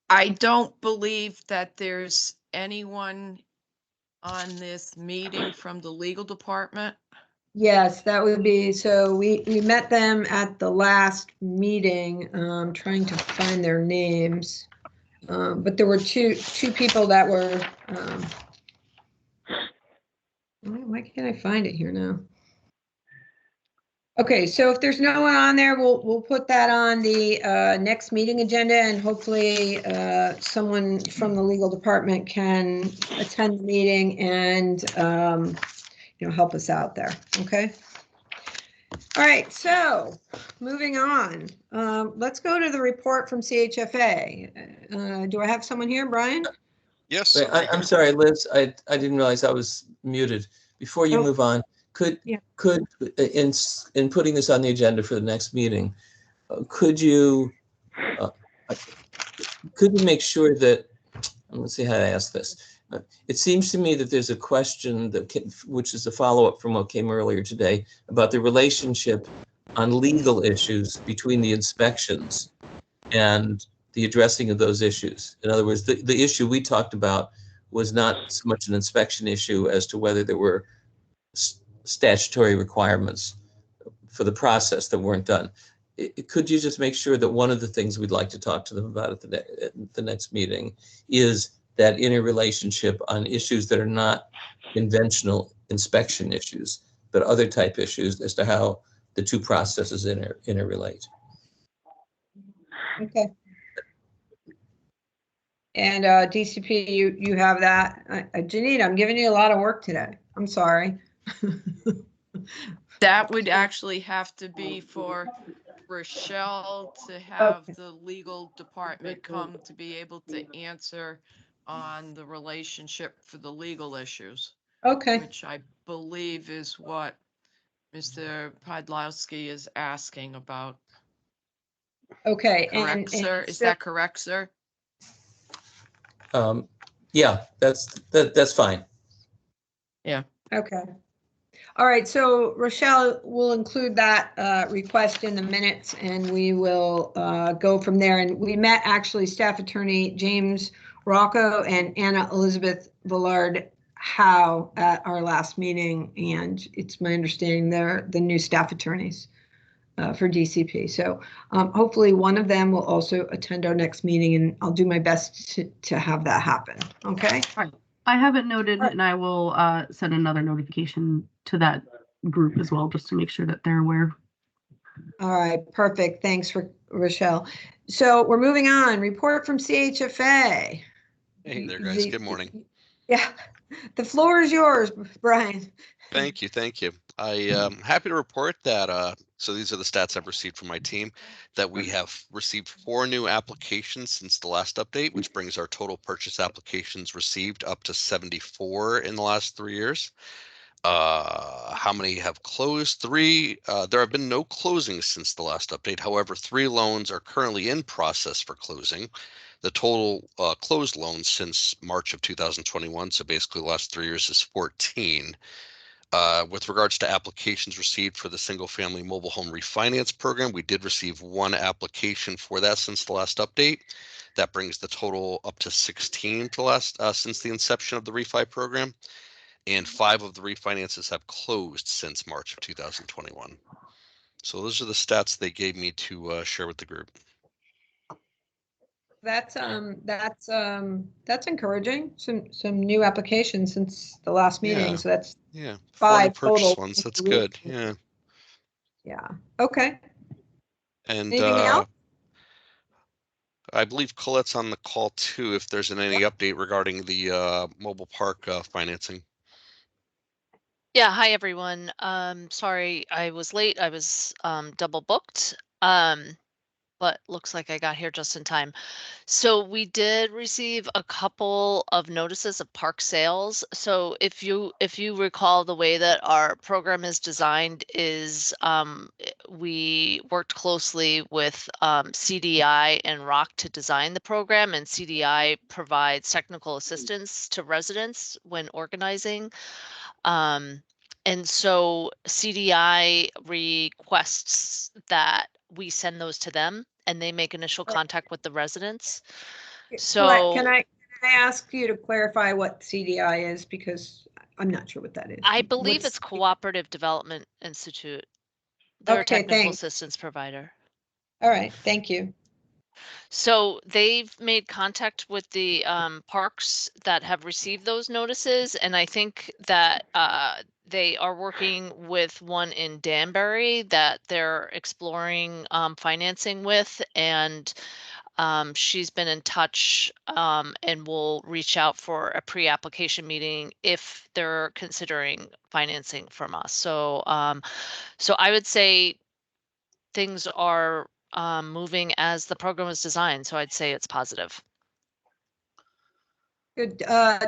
Speaker 6: I don't believe that there's anyone on this meeting from the legal department.
Speaker 1: Yes, that would be, so we met them at the last meeting, trying to find their names. But there were two people that were, why can't I find it here now? Okay, so if there's no one on there, we'll put that on the next meeting agenda, and hopefully someone from the legal department can attend the meeting and help us out there. Okay. All right. So moving on, let's go to the report from CHFA. Do I have someone here, Brian?
Speaker 11: Yes.
Speaker 3: Wait, I'm sorry, Liz. I didn't realize I was muted. Before you move on, could in putting this on the agenda for the next meeting, could you make sure that, let's see how to ask this. It seems to me that there's a question which is a follow-up from what came earlier today about the relationship on legal issues between the inspections and the addressing of those issues. In other words, the issue we talked about was not so much an inspection issue as to whether there were statutory requirements for the process that weren't done. Could you just make sure that one of the things we'd like to talk to them about at the next meeting is that interrelationship on issues that are not conventional inspection issues, but other type issues as to how the two processes interrelate.
Speaker 1: Okay. And DCP, you have that. Janita, I'm giving you a lot of work today. I'm sorry.
Speaker 6: That would actually have to be for Rochelle to have
Speaker 1: Okay.
Speaker 6: the legal department come to be able to answer on the relationship for the legal issues,
Speaker 1: Okay.
Speaker 6: which I believe is what Mr. Podlowski is asking about.
Speaker 1: Okay.
Speaker 6: Correct, sir? Is that correct, sir?
Speaker 3: Yeah, that's fine.
Speaker 6: Yeah.
Speaker 1: Okay. All right. So Rochelle will include that request in the minutes, and we will go from there. And we met actually Staff Attorney James Rocco and Anna Elizabeth Villard Howe at our last meeting, and it's my understanding they're the new staff attorneys for DCP. So hopefully one of them will also attend our next meeting, and I'll do my best to have that happen. Okay.
Speaker 8: I have it noted, and I will send another notification to that group as well, just to make sure that they're aware.
Speaker 1: All right, perfect. Thanks, Rochelle. So we're moving on. Report from CHFA.
Speaker 11: Hey there, guys. Good morning.
Speaker 1: Yeah, the floor is yours, Brian.
Speaker 11: Thank you. Thank you. I am happy to report that, so these are the stats I've received from my team, that we have received 4 new applications since the last update, which brings our total purchase applications received up to 74 in the last 3 years. How many have closed? 3. There have been no closings since the last update. However, 3 loans are currently in process for closing. The total closed loans since March of 2021, so basically the last 3 years, is 14. With regards to applications received for the single family mobile home refinance program, we did receive 1 application for that since the last update. That brings the total up to 16 to since the inception of the refi program. And 5 of the refinances have closed since March of 2021. So those are the stats they gave me to share with the group.
Speaker 1: That's encouraging. Some new applications since the last meeting.
Speaker 11: Yeah.
Speaker 1: So that's
Speaker 11: Yeah,
Speaker 1: 5
Speaker 11: purchase
Speaker 1: total.
Speaker 11: ones. That's good. Yeah.
Speaker 1: Yeah. Okay.
Speaker 11: And
Speaker 1: Anything else?
Speaker 11: I believe Colette's on the call too, if there's any update regarding the mobile park financing.
Speaker 12: Yeah, hi everyone. Sorry I was late. I was double booked. But looks like I got here just in time. So we did receive a couple of notices of park sales. So if you recall, the way that our program is designed is we worked closely with CDI and ROC to design the program, and CDI provides technical assistance to residents when organizing. And so CDI requests that we send those to them, and they make initial contact with the residents. So
Speaker 1: can I ask you to clarify what CDI is, because I'm not sure what that is.
Speaker 12: I believe it's Cooperative Development Institute. They're a technical assistance provider.
Speaker 1: All right, thank you.
Speaker 12: So they've made contact with the parks that have received those notices, and I think that they are working with one in Danbury that they're exploring financing with, and she's been in touch and will reach out for a pre-application meeting if they're considering financing from us. So so I would say things are moving as the program was designed. So I'd say it's positive.
Speaker 1: Good.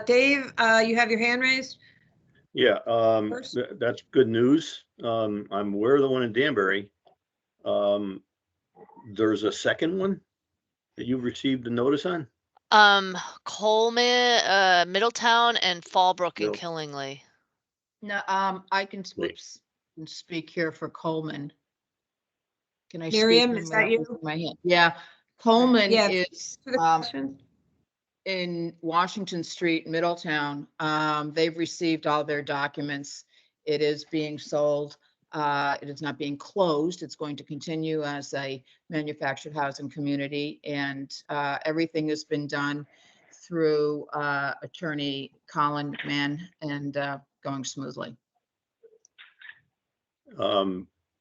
Speaker 1: Dave, you have your hand raised?
Speaker 5: Yeah, that's good news. I'm aware of the one in Danbury. There's a second one that you've received a notice on?
Speaker 12: Coleman, Middletown, and Fallbrook and Killingly.
Speaker 13: No, I can speak here for Coleman. Can I
Speaker 1: Miriam,
Speaker 13: speak
Speaker 1: is that you?
Speaker 13: my hand? Yeah, Coleman is
Speaker 1: question.
Speaker 13: in Washington Street, Middletown. They've received all their documents. It is being sold. It is not being closed. It's going to continue as a manufactured housing community, and everything has been done through Attorney Colin McMahon and going smoothly.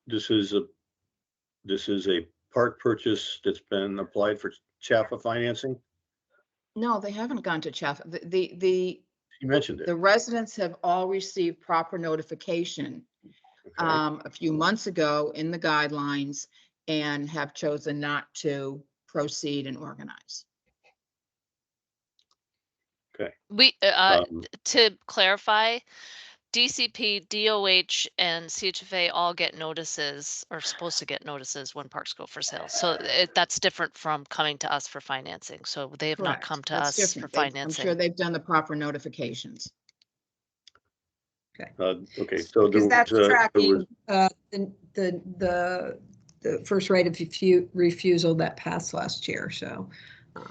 Speaker 5: This is a park purchase that's been applied for CHAFA financing.
Speaker 13: No, they haven't gone to Chaff. The
Speaker 5: You mentioned it.
Speaker 13: the residents have all received proper notification
Speaker 5: Okay.
Speaker 13: a few months ago in the guidelines and have chosen not to proceed and organize.
Speaker 12: We,
Speaker 5: Um,
Speaker 12: to clarify, DCP, DOH, and CHFA all get notices, or supposed to get notices when parks go for sale. So that's different from coming to us for financing. So they have not
Speaker 13: Correct.
Speaker 12: come to
Speaker 13: That's
Speaker 12: us for
Speaker 13: different. I'm sure
Speaker 12: financing.
Speaker 13: they've done the proper notifications.
Speaker 5: okay, so
Speaker 1: Because that's
Speaker 5: there
Speaker 1: tracking
Speaker 5: was,
Speaker 1: the first right of refusal that passed last year.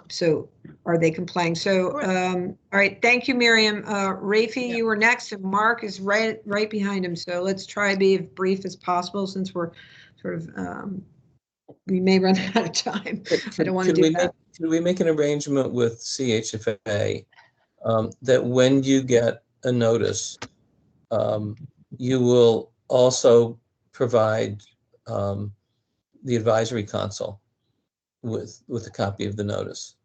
Speaker 1: So are they complying? So, all right, thank you, Miriam. Rafi,
Speaker 13: Yeah.
Speaker 1: you were next, and Mark is right behind him. So let's try to be as brief as possible since we're sort of, we may run out of time. I don't want to do that.
Speaker 3: Could we make an arrangement with CHFA that when you get a notice, you will also provide the advisory council with a copy of the notice,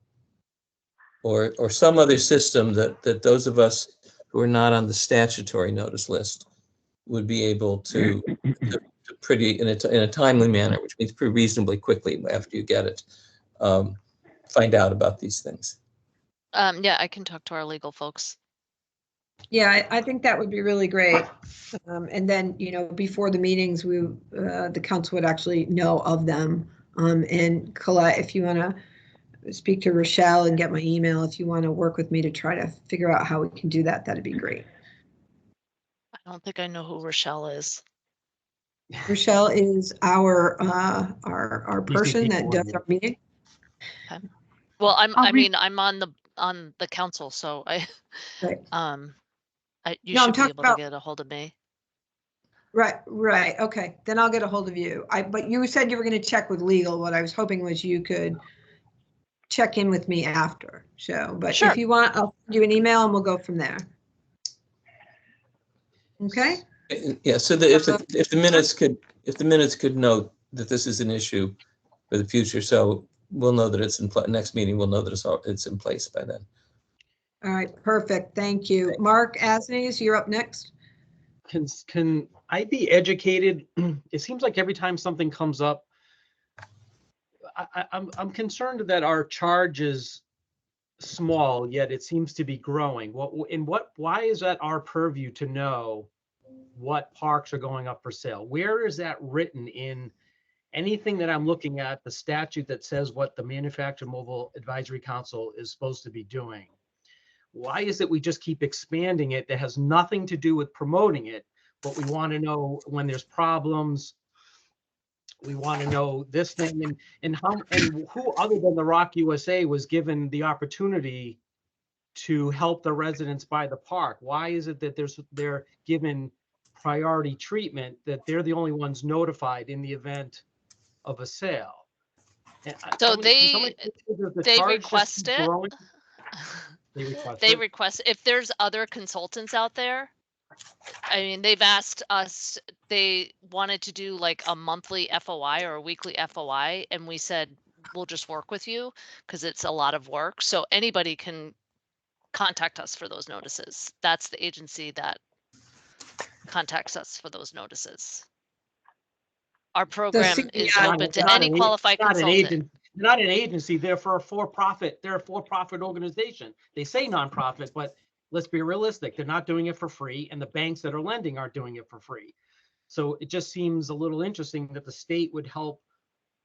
Speaker 3: or some other system that those of us who are not on the statutory notice list would be able to pretty in a timely manner, which means pretty reasonably quickly after you get it, find out about these things.
Speaker 12: Yeah, I can talk to our legal folks.
Speaker 1: Yeah, I think that would be really great. And then, before the meetings, the council would actually know of them. And Colette, if you want to speak to Rochelle and get my email, if you want to work with me to try to figure out how we can do that, that'd be great.
Speaker 12: I don't think I know who Rochelle is.
Speaker 1: Rochelle is our person
Speaker 4: DCP
Speaker 1: that does our meeting.
Speaker 12: Okay. Well,
Speaker 8: I'll read-
Speaker 12: I'm on the council, so you
Speaker 1: No, I'm
Speaker 12: should be
Speaker 1: talking
Speaker 12: able to
Speaker 1: about-
Speaker 12: get a hold of me.
Speaker 1: Right. Okay, then I'll get a hold of you. But you said you were going to check with legal. What I was hoping was you could check in with me after. So, but
Speaker 12: Sure.
Speaker 1: if you want, I'll send you an email and we'll go from there. Okay?
Speaker 3: Yeah, so if the minutes could note that this is an issue for the future, so we'll know that it's in next meeting, we'll know that it's in place by then.
Speaker 1: All right, perfect. Thank you. Mark Asnes, you're up next.
Speaker 4: Can I be educated? It seems like every time something comes up, I'm concerned that our charge is small, yet it seems to be growing. Why is that our purview to know what parks are going up for sale? Where is that written in anything that I'm looking at, the statute that says what the Manufactured Mobile Advisory Council is supposed to be doing? Why is it we just keep expanding it? That has nothing to do with promoting it, but we want to know when there's problems. We want to know this thing and who other than the Rock USA was given the opportunity to help the residents buy the park? Why is it that they're given priority treatment, that they're the only ones notified in the event of a sale?
Speaker 12: So they request it. They request if there's other consultants out there. I mean, they've asked us, they wanted to do like a monthly FOI or a weekly FOI, and we said, we'll just work with you because it's a lot of work. So anybody can contact us for those notices. That's the agency that contacts us for those notices. Our program is open to any qualified consultant.
Speaker 4: They're not an agency, they're for a for-profit. They're a for-profit organization. They say nonprofit, but let's be realistic. They're not doing it for free, and the banks that are lending aren't doing it for free. So it just seems a little interesting that the state would help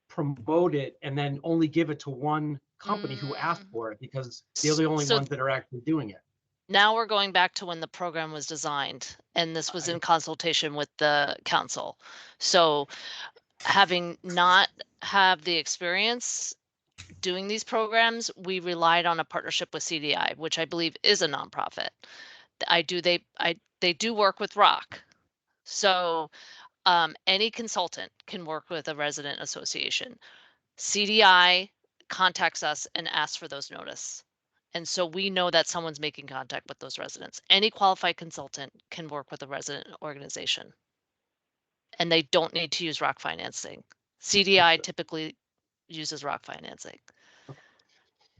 Speaker 4: promote it and then only give it to one company who asked for it, because they're the only ones that are actually doing it.
Speaker 12: Now we're going back to when the program was designed, and this was in consultation with the council. So having not have the experience doing these programs, we relied on a partnership with CDI, which I believe is a nonprofit. They do work with Rock. So any consultant can work with a resident association. CDI contacts us and asks for those notice. And so we know that someone's making contact with those residents. Any qualified consultant can work with a resident organization. And they don't need to use ROC financing. CDI typically uses ROC financing.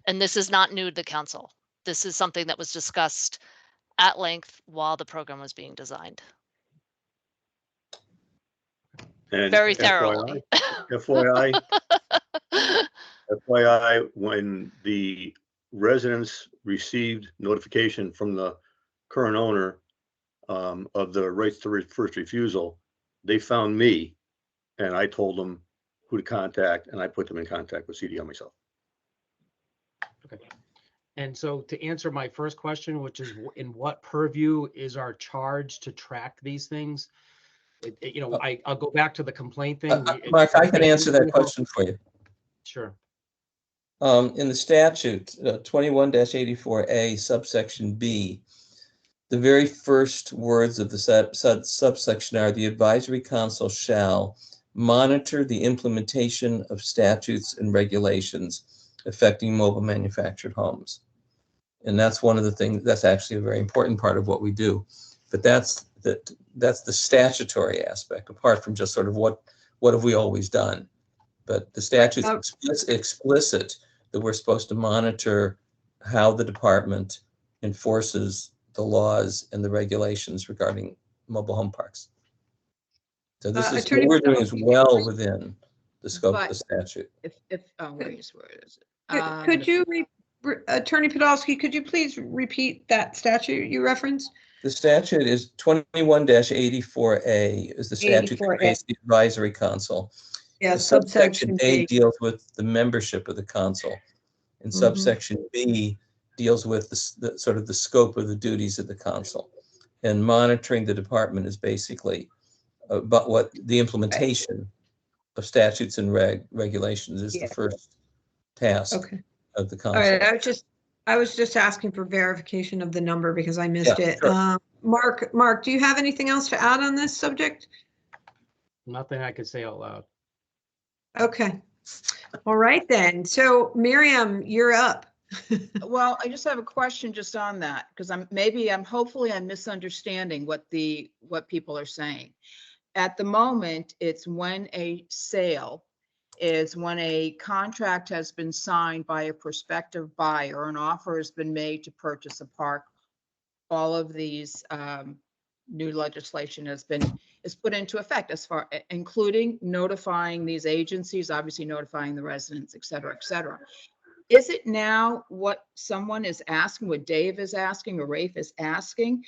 Speaker 12: And this is not new to the council. This is something that was discussed at length while the program was being designed.
Speaker 5: And
Speaker 12: Very thoroughly.
Speaker 5: FYI, FYI, when the residents received notification from the current owner of the rights to first refusal, they found me and I told them who to contact and I put them in contact with CDL myself.
Speaker 4: Okay. And so to answer my first question, which is in what purview is our charge to track these things? I'll go back to the complaint thing.
Speaker 3: Mark, I can answer that question for you.
Speaker 4: Sure.
Speaker 3: In the statute, 21-84A subsection B, the very first words of the subsection are the advisory council shall monitor the implementation of statutes and regulations affecting mobile manufactured homes. And that's one of the things, that's actually a very important part of what we do. But that's the statutory aspect, apart from just sort of what have we always done. But the statute's explicit that we're supposed to monitor how the department enforces the laws and the regulations regarding mobile home parks. So this is what we're doing is well within the scope of the statute.
Speaker 13: Where is it?
Speaker 1: Could you, Attorney Podolsky, could you please repeat that statute you referenced?
Speaker 3: The statute is 21-84A is the statute that creates the advisory council.
Speaker 1: Yeah,
Speaker 3: subsection A deals with the membership of the council, and subsection B deals with the sort of the scope of the duties of the council. And monitoring the department is basically about what the implementation of statutes and regulations is the first task of the council.
Speaker 1: All right, I was just asking for verification of the number because I missed it. Sure. Mark, do you have anything else to add on this subject?
Speaker 4: Nothing I could say out loud.
Speaker 1: Okay. All right then. So Miriam, you're up.
Speaker 13: Well, I just have a question just on that, because hopefully I'm misunderstanding what people are saying. At the moment, it's when a sale is when a contract has been signed by a prospective buyer, an offer has been made to purchase a park. All of these new legislation is put into effect, as far including notifying these agencies, obviously notifying the residents, et cetera, et cetera. Is it now what someone is asking, what Dave is asking or Rafe is asking,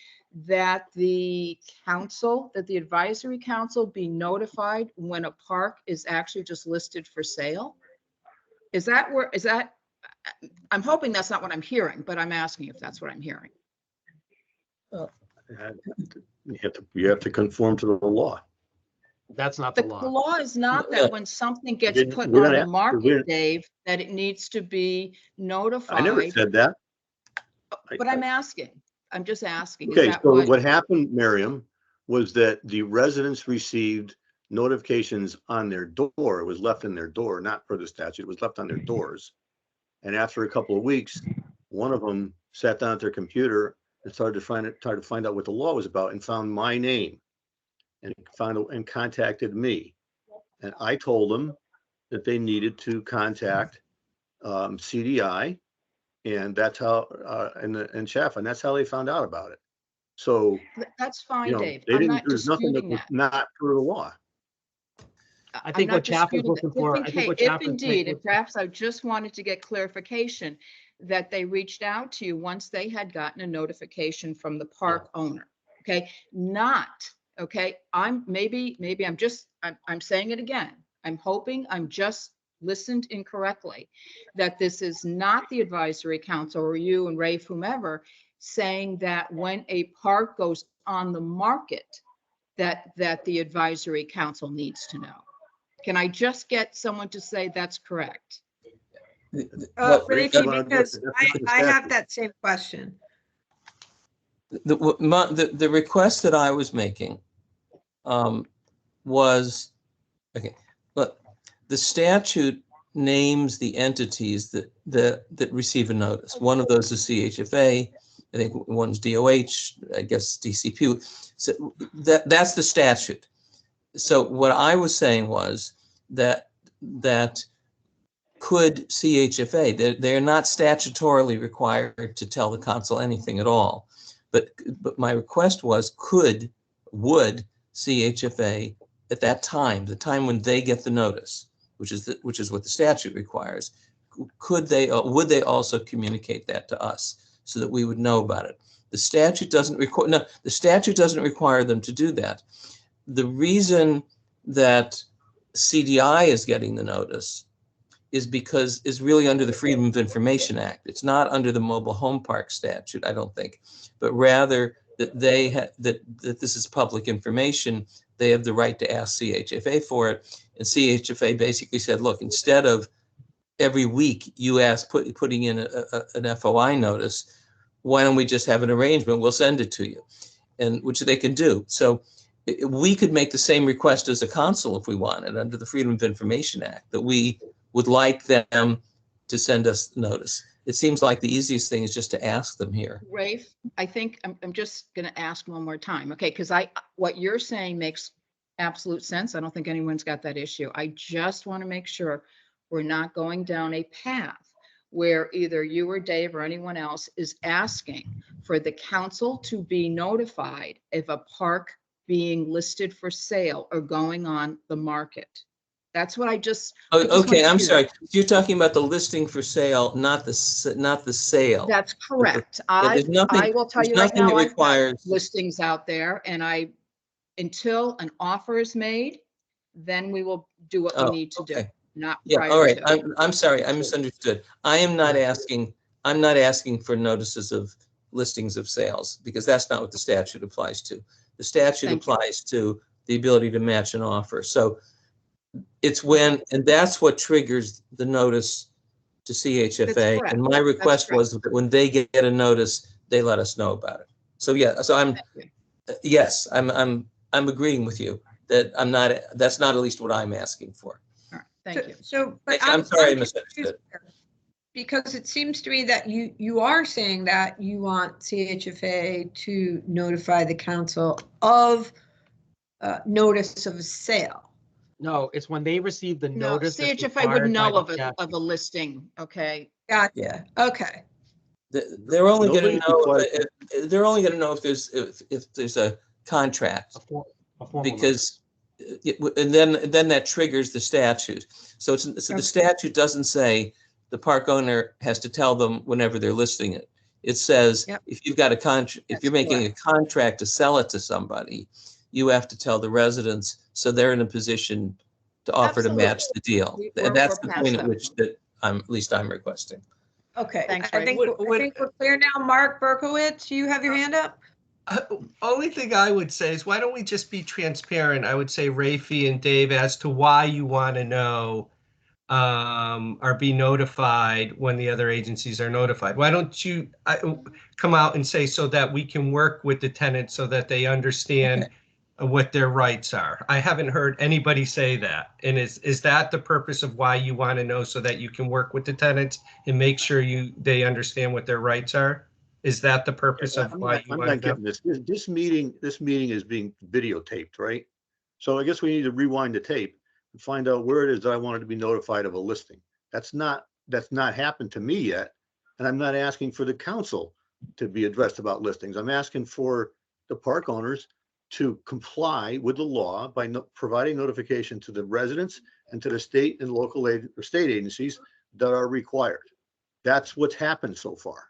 Speaker 13: that the advisory council be notified when a park is actually just listed for sale? I'm hoping that's not what I'm hearing, but I'm asking if that's what I'm hearing.
Speaker 5: You have to conform to the law.
Speaker 4: That's not the law.
Speaker 13: The law is not that when something gets put on the market, Dave, that it needs to be notified.
Speaker 5: I never said that.
Speaker 13: But I'm asking. I'm just asking.
Speaker 5: Okay, so what happened, Miriam, was that the residents received notifications on their door. It was left in their door, not per the statute. It was left on their doors. And after a couple of weeks, one of them sat down at their computer and tried to find out what the law was about and found my name and contacted me. And I told them that they needed to contact CDI, and that's how and Chaff, and that's how they found out about it. So
Speaker 13: that's fine, Dave.
Speaker 5: There's nothing that was not per the law.
Speaker 4: I think what Chaff is looking for.
Speaker 13: If indeed, and perhaps I just wanted to get clarification that they reached out to you once they had gotten a notification from the park owner. Okay, I'm saying it again. I'm hoping I'm just listened incorrectly, that this is not the advisory council or you and Rafe, whomever, saying that when a park goes on the market, that the advisory council needs to know. Can I just get someone to say that's correct?
Speaker 1: Rafe, because I have that same question.
Speaker 3: The request that I was making was, okay, but the statute names the entities that receive a notice. One of those is CHFA. I think one's DOH, I guess DCP. So that's the statute. So what I was saying was that could CHFA, they're not statutorily required to tell the council anything at all. But my request was, would CHFA at that time, the time when they get the notice, which is what the statute requires, would they also communicate that to us so that we would know about it? The statute doesn't require them to do that. The reason that CDI is getting the notice is really under the Freedom of Information Act. It's not under the mobile home park statute, I don't think, but rather that that this is public information. They have the right to ask CHFA for it. And CHFA basically said, look, instead of every week you ask putting in an FOI notice, why don't we just have an arrangement? We'll send it to you, and which they can do. So we could make the same request as a council if we wanted under the Freedom of Information Act, that we would like them to send us notice. It seems like the easiest thing is just to ask them here.
Speaker 13: Rafe, I think I'm just going to ask one more time, okay? Because what you're saying makes absolute sense. I don't think anyone's got that issue. I just want to make sure we're not going down a path where either you or Dave or anyone else is asking for the council to be notified if a park being listed for sale or going on the market. That's what I just.
Speaker 3: Okay, I'm sorry. You're talking about the listing for sale, not the sale.
Speaker 13: That's correct. I will tell you right now, I've got listings out there, and until an offer is made, then we will do what we need to do. Not prior
Speaker 3: all right.
Speaker 13: to.
Speaker 3: I'm sorry. I misunderstood. I'm not asking for notices of listings of sales, because that's not what the statute applies to. The statute applies to the ability to match an offer. So it's and that's what triggers the notice to CHFA. And my request was that when they get a notice, they let us know about it. So yeah, so I'm agreeing with you that that's not at least what I'm asking for.
Speaker 13: All right, thank you.
Speaker 1: So, but
Speaker 3: I'm sorry I misunderstood.
Speaker 1: Because it seems to me that you are saying that you want CHFA to notify the council of notice of a sale.
Speaker 4: No, it's when they receive the
Speaker 13: No,
Speaker 4: notice. that's
Speaker 13: CHFA would
Speaker 4: required by
Speaker 13: know
Speaker 4: the
Speaker 13: of a listing, okay?
Speaker 1: Gotcha. Okay.
Speaker 3: They're only going to know. They're only going to know if there's a contract,
Speaker 4: A formal
Speaker 3: because and then that triggers the statute. So the statute doesn't say the park owner has to tell them whenever they're listing it. It says if you've got a contract, if you're making a contract to sell it to somebody, you have to tell the residents so they're in a position to offer to match the deal. And that's the point at which at least I'm requesting.
Speaker 1: Okay.
Speaker 13: Thanks,
Speaker 1: I think we're clear now. Mark Berkowitz, you have your hand up?
Speaker 10: Only thing I would say is, why don't we just be transparent? I would say Rafe and Dave, as to why you want to know or be notified when the other agencies are notified. Why don't you come out and say, so that we can work with the tenants so that they understand what their rights are? I haven't heard anybody say that. And is that the purpose of why you want to know, so that you can work with the tenants and make sure they understand what their rights are? Is that the purpose of why you want to know?
Speaker 5: This meeting is being videotaped, right? So I guess we need to rewind the tape and find out where it is that I wanted to be notified of a listing. That's not happened to me yet. And I'm not asking for the council to be addressed about listings. I'm asking for the park owners to comply with the law by providing notification to the residents and to the state and local or state agencies that are required. That's what's happened so far.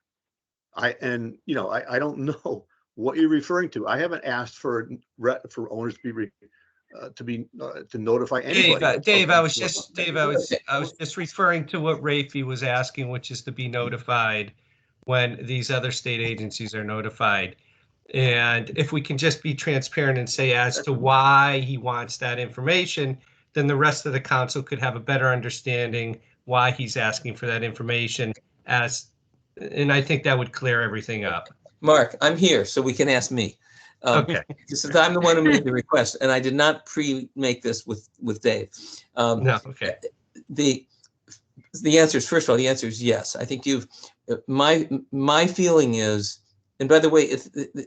Speaker 5: I don't know what you're referring to. I haven't asked for owners to notify anybody.
Speaker 10: Dave, I was just referring to what Rafe was asking, which is to be notified when these other state agencies are notified. And if we can just be transparent and say as to why he wants that information, then the rest of the council could have a better understanding why he's asking for that information. And I think that would clear everything up.
Speaker 3: Mark, I'm here, so we can ask me.
Speaker 10: Okay.
Speaker 3: Since I'm the one who made the request, and I did not pre-make this with Dave.
Speaker 10: No, okay.
Speaker 3: the answer is, first of all, the answer is yes. I think my feeling is, and by the way,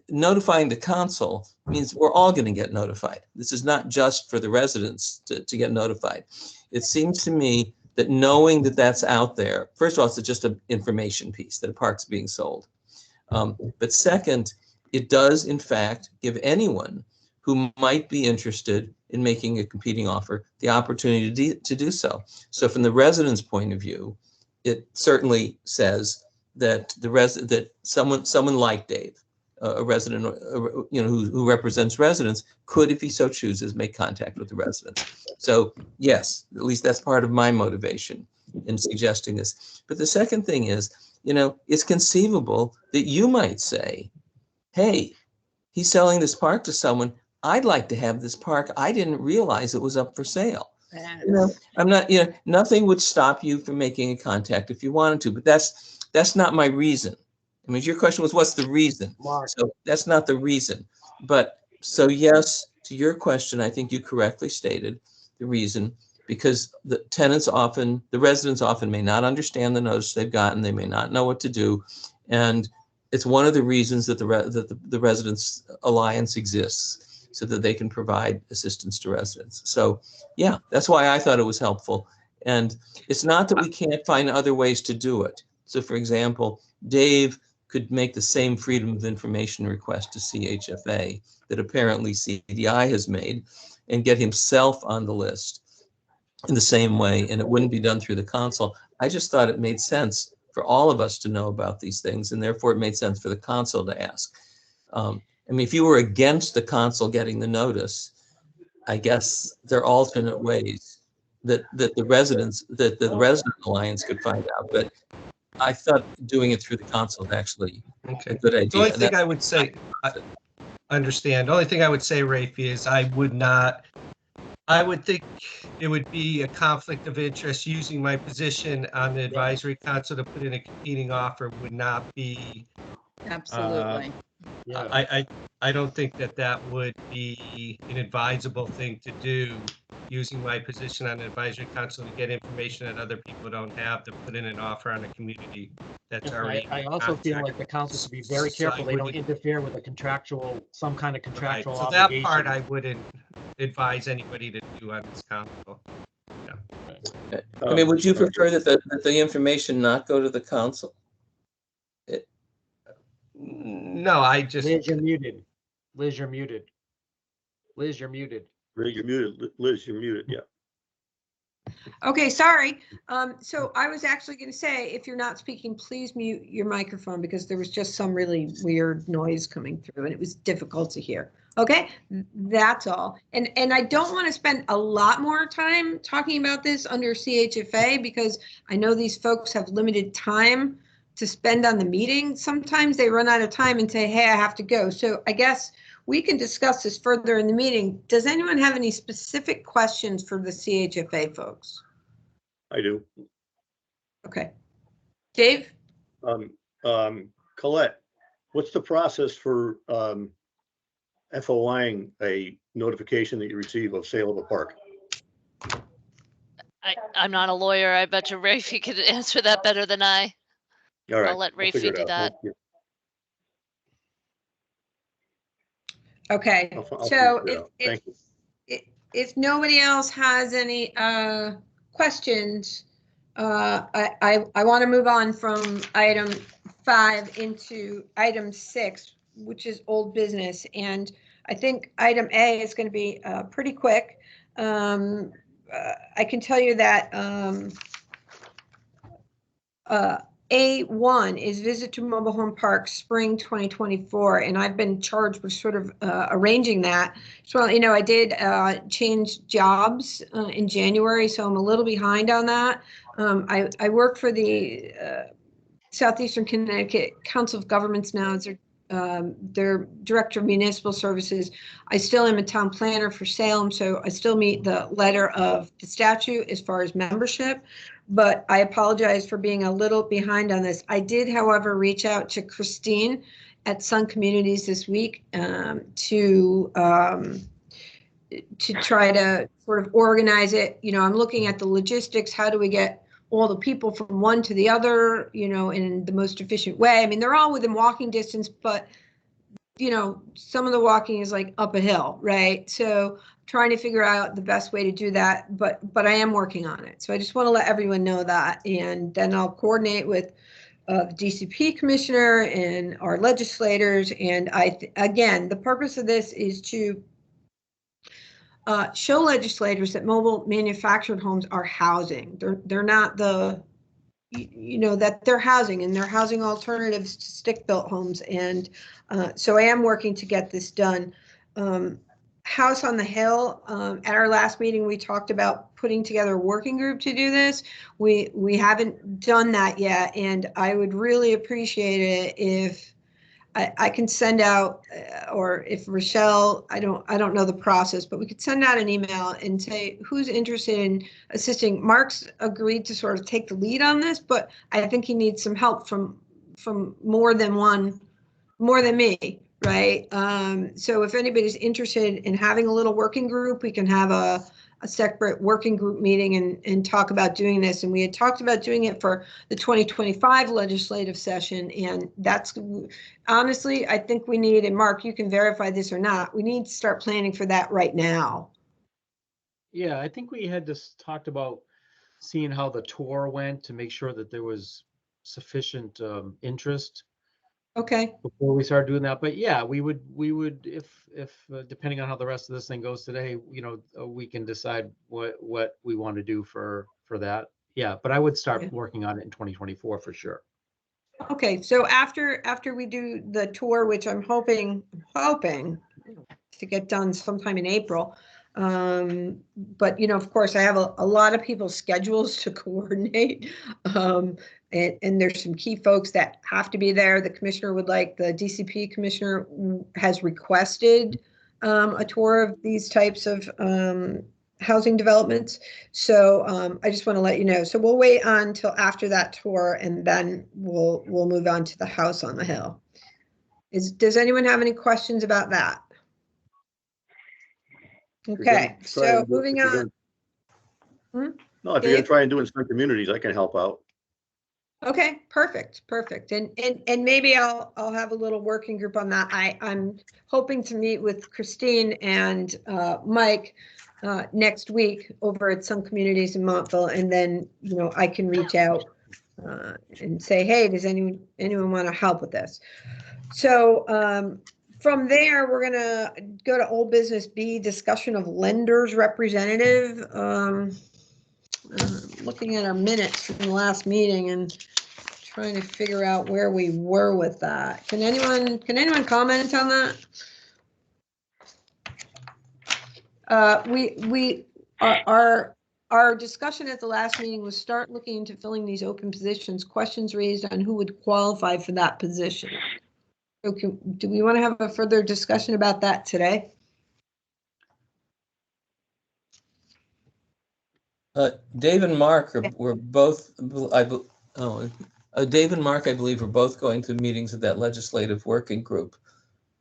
Speaker 3: notifying the council means we're all going to get notified. This is not just for the residents to get notified. It seems to me that knowing that that's out there, first of all, it's just an information piece that a park's being sold. But second, it does in fact give anyone who might be interested in making a competing offer the opportunity to do so. So from the resident's point of view, it certainly says that that someone like Dave, a resident, who represents residents, could, if he so chooses, make contact with the residents. So yes, at least that's part of my motivation in suggesting this. But the second thing is, it's conceivable that you might say, hey, he's selling this park to someone. I'd like to have this park. I didn't realize it was up for sale. I'm not, nothing would stop you from making a contact if you wanted to, but that's not my reason. I mean, your question was, what's the reason? So that's not the reason. But so yes, to your question, I think you correctly stated the reason, because the residents often may not understand the notice they've gotten. They may not know what to do. And it's one of the reasons that the Residents Alliance exists, so that they can provide assistance to residents. So yeah, that's why I thought it was helpful. And it's not that we can't find other ways to do it. So for example, Dave could make the same Freedom of Information request to CHFA that apparently CDI has made and get himself on the list in the same way, and it wouldn't be done through the council. I just thought it made sense for all of us to know about these things, and therefore it made sense for the council to ask. I mean, if you were against the council getting the notice, I guess there are alternate ways that the Resident Alliance could find out, but I thought doing it through the council is actually a good idea.
Speaker 10: The only thing I would say, the only thing I would say, Rafi, is I would think it would be a conflict of interest using my position on the advisory council to put in a competing offer would not be.
Speaker 13: Absolutely.
Speaker 10: I don't think that would be an advisable thing to do, using my position on the advisory council to get information that other people don't have, to put in an offer on a community that's already.
Speaker 4: I also feel like the council should be very careful they don't interfere with some kind of contractual
Speaker 10: so
Speaker 4: obligation.
Speaker 10: that part I wouldn't advise anybody to do on this council.
Speaker 3: I mean, would you prefer that the information not go to the council?
Speaker 10: No, I just.
Speaker 4: Liz, you're muted. Liz, you're muted. Liz, you're muted.
Speaker 5: You're muted. Liz, you're muted. Yeah.
Speaker 1: Okay, sorry. So I was actually going to say, if you're not speaking, please mute your microphone, because there was just some really weird noise coming through and it was difficult to hear. Okay, that's all. And I don't want to spend a lot more time talking about this under CHFA, because I know these folks have limited time to spend on the meeting. Sometimes they run out of time and say, hey, I have to go. So I guess we can discuss this further in the meeting. Does anyone have any specific questions for the CHFA folks?
Speaker 5: I do.
Speaker 1: Okay. Dave?
Speaker 5: Colette, what's the process for FOIing a notification that you receive of sale of a park?
Speaker 12: I'm not a lawyer. I bet you Rafi could answer that better than I.
Speaker 5: All right.
Speaker 12: I'll let Rafi do that.
Speaker 1: Okay, so if nobody else has any questions, I want to move on from item 5 into item 6, which is old business. And I think item A is going to be pretty quick. I can tell you that A1 is visit to mobile home park spring 2024, and I've been charged with sort of arranging that. So, I did change jobs in January, so I'm a little behind on that. I work for the Southeastern Connecticut Council of Governments now as their Director of Municipal Services. I still am a town planner for Salem, so I still meet the letter of the statute as far as membership. But I apologize for being a little behind on this. I did, however, reach out to Christine at Sun Communities this week to try to sort of organize it. I'm looking at the logistics. How do we get all the people from one to the other, you know, in the most efficient way. I mean, they're all within walking distance, but, you know, some of the walking is like up a hill, right? So trying to figure out the best way to do that, but I am working on it. So I just want to let everyone know that, and then I'll coordinate with the DCP commissioner and our legislators. And again, the purpose of this is to show legislators that mobile manufactured homes are housing. They're not the, you know, that they're housing, and they're housing alternatives to stick-built homes. And so I am working to get this done. House on the Hill, at our last meeting, we talked about putting together a working group to do this. We haven't done that yet, and I would really appreciate it if I can send out, or if Rochelle, I don't know the process, but we could send out an email and say who's interested in assisting. Mark's agreed to sort of take the lead on this, but I think he needs some help from more than me, right? So if anybody's interested in having a little working group, we can have a separate working group meeting and talk about doing this. And we had talked about doing it for the 2025 legislative session. And that's, honestly, I think we need, and Mark, you can verify this or not, we need to start planning for that right now.
Speaker 4: Yeah, I think we had just talked about seeing how the tour went to make sure that there was sufficient interest
Speaker 1: Okay.
Speaker 4: before we start doing that. But yeah, we would if depending on how the rest of this thing goes today, you know, we can decide what we want to do for that. Yeah, but I would start working on it in 2024 for sure.
Speaker 1: Okay, so after we do the tour, which I'm hoping to get done sometime in April. But, you know, of course, I have a lot of people's schedules to coordinate. And there's some key folks that have to be there. The commissioner would like, the DCP commissioner has requested a tour of these types of housing developments. So I just want to let you know. So we'll wait until after that tour, and then we'll move on to the house on the hill. Does anyone have any questions about that? Okay, so moving on.
Speaker 5: No, if you're gonna try and do it in some communities, I can help out.
Speaker 1: Okay, perfect. And maybe I'll have a little working group on that. I'm hoping to meet with Christine and Mike next week over at some communities in Montville, and then, you know, I can reach out and say, hey, does anyone want to help with this? So from there, we're gonna go to old business B, discussion of lenders representative. Looking at our minutes from the last meeting and trying to figure out where we were with that. Can anyone comment on that? Our discussion at the last meeting was start looking into filling these open positions, questions raised on who would qualify for that position. Okay, do we want to have a further discussion about that today?
Speaker 3: Dave and Mark were both, Dave and Mark, I believe, were both going to meetings of that legislative working group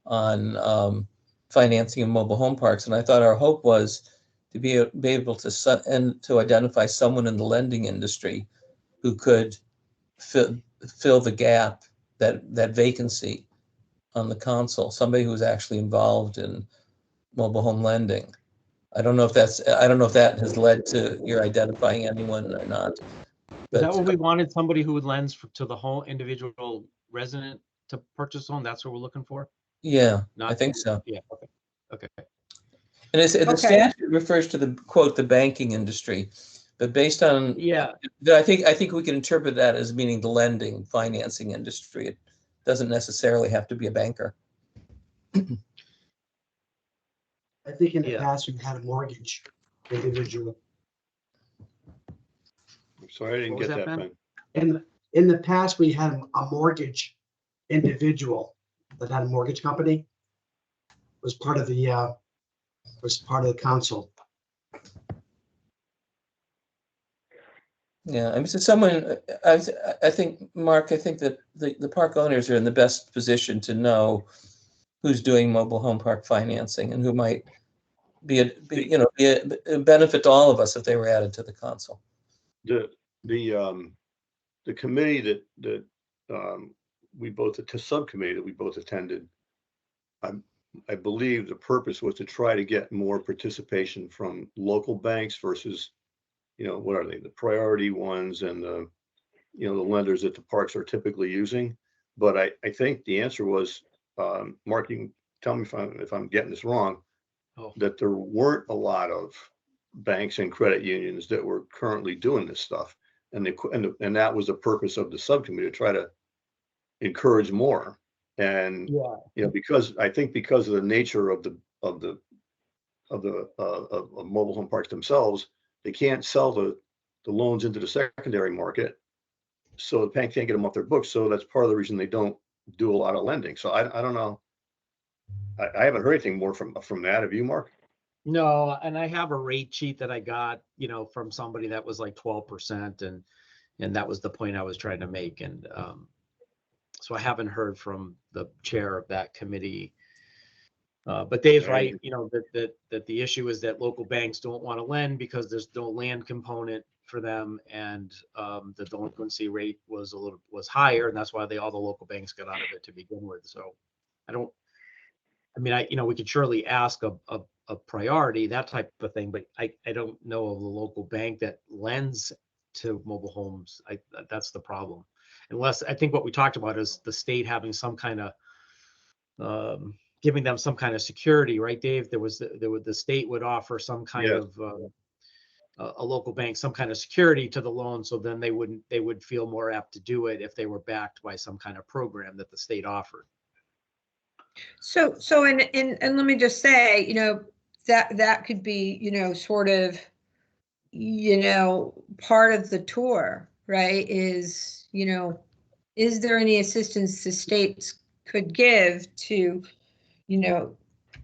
Speaker 3: on financing of mobile home parks. And I thought our hope was to be able to identify someone in the lending industry who could fill the gap, that vacancy on the council, somebody who was actually involved in mobile home lending. I don't know if that has led to your identifying anyone or not.
Speaker 4: Is that what we wanted? Somebody who would lend to the whole individual resident to purchase home? That's what we're looking for?
Speaker 3: Yeah, I think so.
Speaker 4: Yeah, okay.
Speaker 3: And the statute refers to the, quote, the banking industry, but based on, I think we can interpret that as meaning the lending, financing industry. It doesn't necessarily have to be a banker.
Speaker 14: I think in the past we've had a mortgage individual.
Speaker 5: I'm sorry, I didn't get that, Ben.
Speaker 14: In the past, we had a mortgage individual that had a mortgage company. Was part of the council.
Speaker 3: Yeah, I mean, so someone, I think, Mark, I think that the park owners are in the best position to know who's doing mobile home park financing and who might be a benefit to all of us if they were added to the council.
Speaker 5: the committee that we both, the subcommittee that we both attended, I believe the purpose was to try to get more participation from local banks versus, what are they, the priority ones and the lenders that the parks are typically using. But I think the answer was, Mark, you can tell me if I'm getting this wrong, that there weren't a lot of banks and credit unions that were currently doing this stuff. And that was the purpose of the subcommittee, to try to encourage more. And, because of the nature of mobile home parks themselves, they can't sell the loans into the secondary market. So the bank can't get them off their books. So that's part of the reason they don't do a lot of lending. So I don't know. I haven't heard anything more from that. Have you, Mark?
Speaker 4: No, and I have a rate sheet that I got, from somebody that was like 12%, and that was the point I was trying to make. And so I haven't heard from the chair of that committee. But Dave's right, that the issue is that local banks don't want to lend because there's no land component for them, and the delinquency rate was higher, and that's why all the local banks got out of it to begin with. So we could surely ask a priority, that type of thing, but I don't know of a local bank that lends to mobile homes. That's the problem. Unless, I think what we talked about is the state having some kind of giving them some kind of security, right, Dave? The state would offer some kind of a local bank some kind of security to the loan, so then they would feel more apt to do it if they were backed by some kind of program that the state offered.
Speaker 1: So and let me just say, that could be, sort of, part of the tour, right? Is there any assistance the states could give to,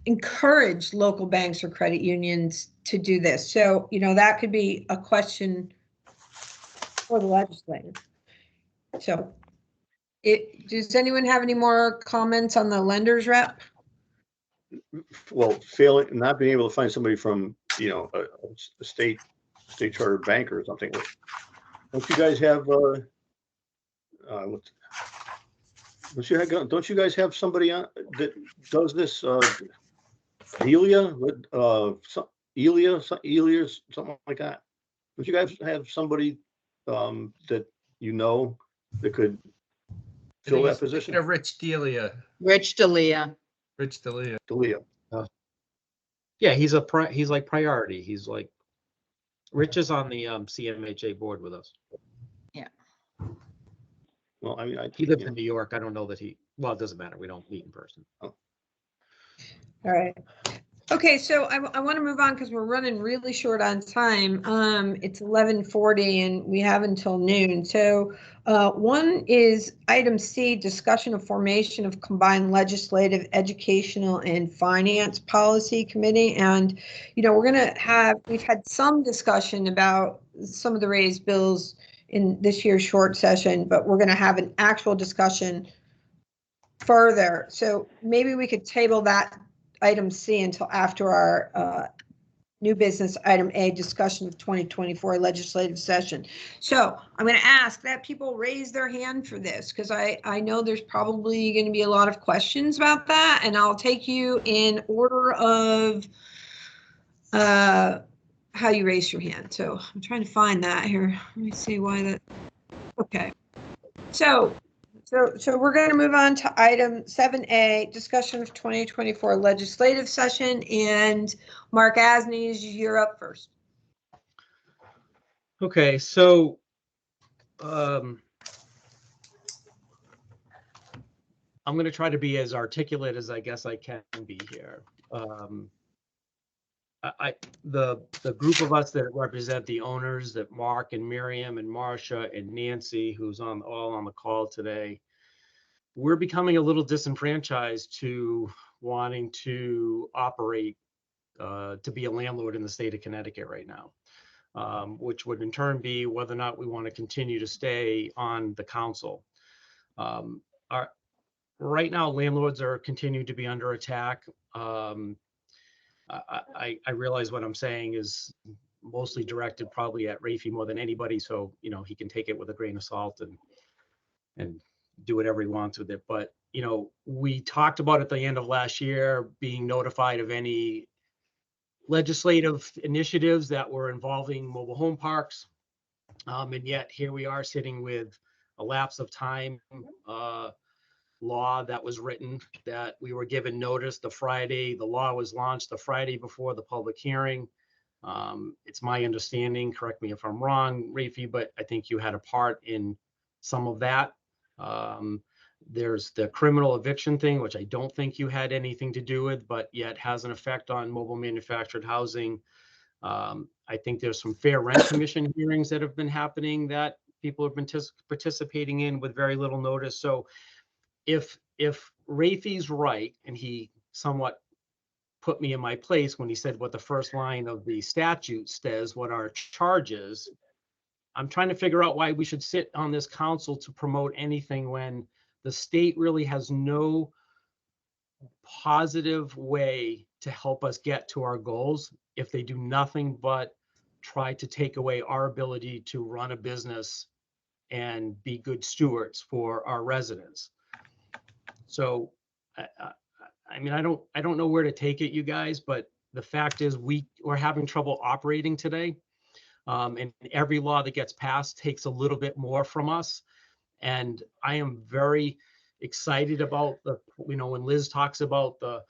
Speaker 1: encourage local banks or credit unions to do this? So, that could be a question for the legislature. So does anyone have any more comments on the lender's rep?
Speaker 5: Well, not being able to find somebody from, a state chartered bank or something. Don't you guys have, don't you guys have somebody on that does this, Elia, something like that? Don't you guys have somebody that that could fill that position?
Speaker 10: Rich Delia.
Speaker 13: Rich Delia.
Speaker 4: Yeah, he's like priority. He's like, Rich is on the CMHA board with us.
Speaker 13: Yeah.
Speaker 5: Well,
Speaker 4: he lives in New York. I don't know that well, it doesn't matter. We don't meet in person.
Speaker 5: Oh.
Speaker 1: All right. Okay, so I want to move on because we're running really short on time. It's 11:40 and we have until noon. So one is item C, discussion of formation of combined legislative, educational, and finance policy committee. And, we've had some discussion about some of the raised bills in this year's short session, but we're going to have an actual discussion further. So maybe we could table that item C until after our new business item A, discussion of 2024 legislative session. So I'm going to ask that people raise their hand for this, because I know there's probably going to be a lot of questions about that, and I'll take you in order of how you raise your hand. So I'm trying to find that here. Let me see why that. Okay. So we're going to move on to item 7A, discussion of 2024 legislative session, and Mark Asnes, you're up first.
Speaker 4: Okay, so I'm going to try to be as articulate as I guess I can be here. The group of us that represent the owners, that Mark and Miriam and Marcia and Nancy, who's all on the call today, we're becoming a little disenfranchised to wanting to operate, to be a landlord in the state of Connecticut right now, which would in turn be whether or not we want to continue to stay on the council. Right now, landlords are continuing to be under attack. I realize what I'm saying is mostly directed probably at Rafi more than anybody. So, you know, he can take it with a grain of salt and do whatever he wants with it. But, you know, we talked about at the end of last year being notified of any legislative initiatives that were involving mobile home parks. And yet here we are sitting with a lapse of time law that was written, that we were given notice the law was launched the Friday before the public hearing. It's my understanding, correct me if I'm wrong, Rafi, but I think you had a part in some of that. There's the criminal eviction thing, which I don't think you had anything to do with, but yet has an effect on mobile manufactured housing. I think there's some fair rent commission hearings that have been happening that people have been participating in with very little notice. So if Rafi's right, and he somewhat put me in my place when he said what the first line of the statute says, what our charge is, I'm trying to figure out why we should sit on this council to promote anything when the state really has no positive way to help us get to our goals if they do nothing but try to take away our ability to run a business and be good stewards for our residents. So, I mean, I don't know where to take it, you guys, but the fact is we're having trouble operating today. And every law that gets passed takes a little bit more from us. And I am very excited about when Liz talks about the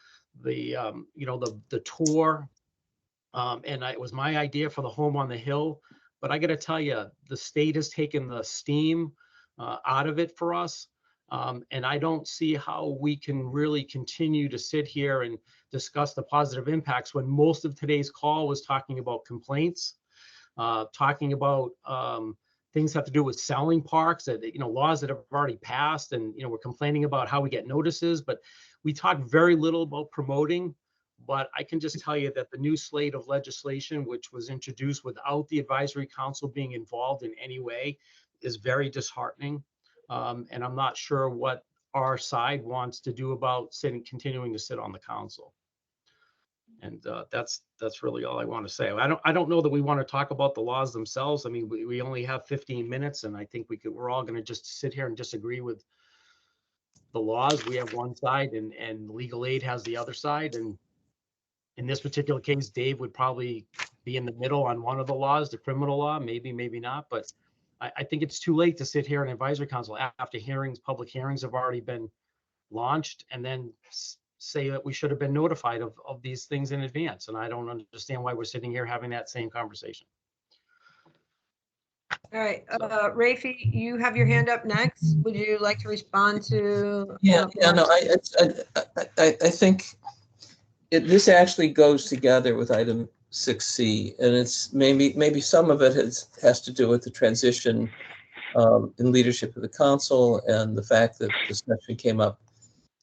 Speaker 4: tour. And it was my idea for the home on the hill, but I got to tell you, the state has taken the steam out of it for us. And I don't see how we can really continue to sit here and discuss the positive impacts when most of today's call was talking about complaints, talking about things have to do with selling parks, that laws that have already passed, and we're complaining about how we get notices, but we talk very little about promoting. But I can just tell you that the new slate of legislation, which was introduced without the advisory council being involved in any way, is very disheartening. And I'm not sure what our side wants to do about continuing to sit on the council. And that's really all I want to say. I don't know that we want to talk about the laws themselves. I mean, we only have 15 minutes, and I think we're all going to just sit here and disagree with the laws. We have one side, and legal aid has the other side. And in this particular case, Dave would probably be in the middle on one of the laws, the criminal law, maybe not. But I think it's too late to sit here in advisory council after public hearings have already been launched, and then say that we should have been notified of these things in advance. And I don't understand why we're sitting here having that same conversation.
Speaker 1: All right, Rafi, you have your hand up next. Would you like to respond to?
Speaker 3: I think this actually goes together with item 6C, and it's maybe some of it has to do with the transition in leadership of the council and the fact that this session came up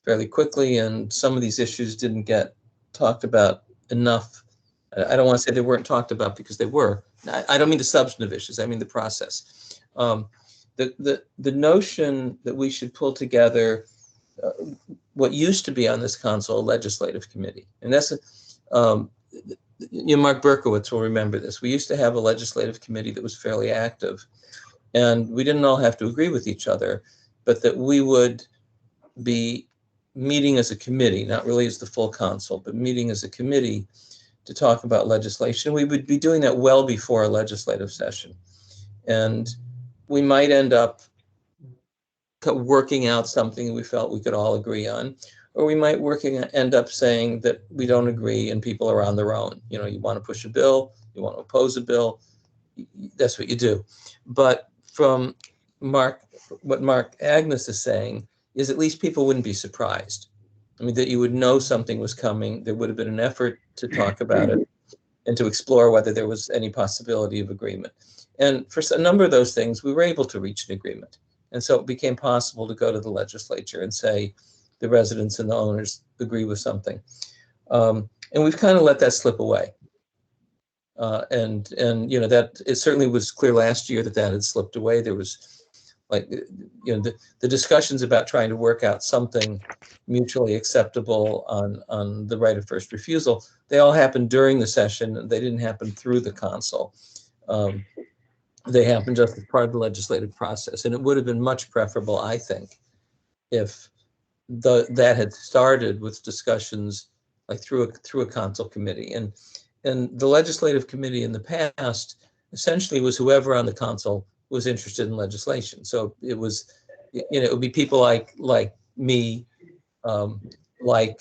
Speaker 3: fairly quickly, and some of these issues didn't get talked about enough. I don't want to say they weren't talked about, because they were. I don't mean the substantive issues, I mean the process. The notion that we should pull together what used to be on this council, a legislative committee, and that's Mark Berkowitz will remember this. We used to have a legislative committee that was fairly active, and we didn't all have to agree with each other, but that we would be meeting as a committee, not really as the full council, but meeting as a committee to talk about legislation. We would be doing that well before a legislative session. And we might end up working out something we felt we could all agree on, or we might end up saying that we don't agree and people are on their own. You want to push a bill, you want to oppose a bill, that's what you do. But from what Mark Agnes is saying is at least people wouldn't be surprised. I mean, that you would know something was coming. There would have been an effort to talk about it and to explore whether there was any possibility of agreement. And for a number of those things, we were able to reach an agreement. And so it became possible to go to the legislature and say the residents and the owners agree with something. And we've kind of let that slip away. And that it certainly was clear last year that had slipped away. There was like, the discussions about trying to work out something mutually acceptable on the right of first refusal, they all happened during the session. They didn't happen through the council. They happened just as part of the legislative process. And it would have been much preferable, I think, if that had started with discussions like through a council committee. And the legislative committee in the past essentially was whoever on the council was interested in legislation. So it was, it would be people like me, like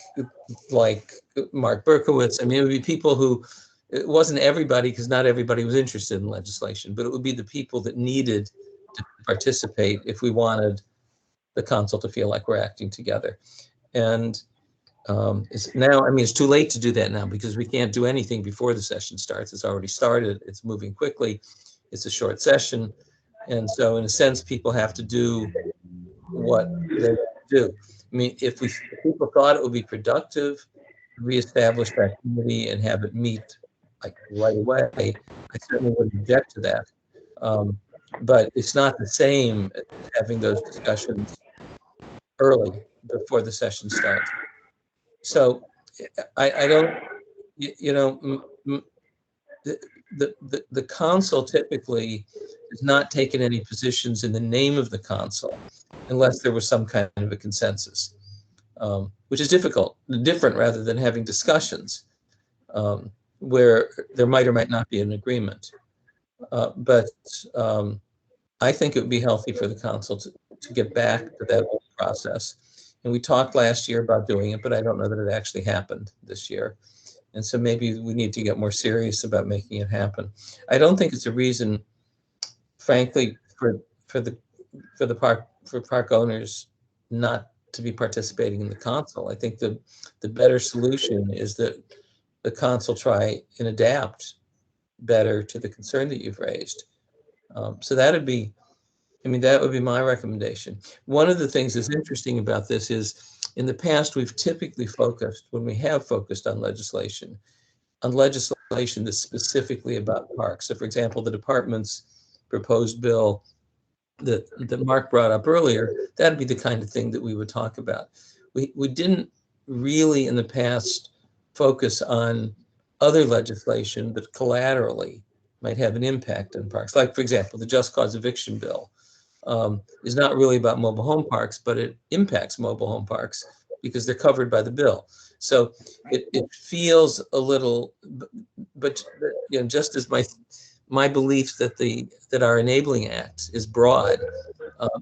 Speaker 3: Mark Berkowitz. I mean, it would be people who, it wasn't everybody, because not everybody was interested in legislation, but it would be the people that needed to participate if we wanted the council to feel like we're acting together. And it's now, I mean, it's too late to do that now because we can't do anything before the session starts. It's already started. It's moving quickly. It's a short session. And so in a sense, people have to do what they do. I mean, if people thought it would be productive to reestablish that committee and have it meet like right away, I certainly wouldn't object to that. But it's not the same as having those discussions early before the session starts. So I don't, the council typically has not taken any positions in the name of the council unless there was some kind of a consensus, which is different rather than having discussions where there might or might not be an agreement. But I think it would be healthy for the council to get back to that whole process. And we talked last year about doing it, but I don't know that it actually happened this year. And so maybe we need to get more serious about making it happen. I don't think it's a reason, frankly, for park owners not to be participating in the council. I think the better solution is that the council try and adapt better to the concern that you've raised. So that would be my recommendation. One of the things that's interesting about this is in the past, we've typically focused, when we have focused on legislation that's specifically about parks. So for example, the department's proposed bill that Mark brought up earlier, that'd be the kind of thing that we would talk about. We didn't really in the past focus on other legislation that collaterally might have an impact on parks. Like, for example, the Just Cause Eviction Bill is not really about mobile home parks, but it impacts mobile home parks because they're covered by the bill. So it feels a little, but just as my belief that our Enabling Act is broad,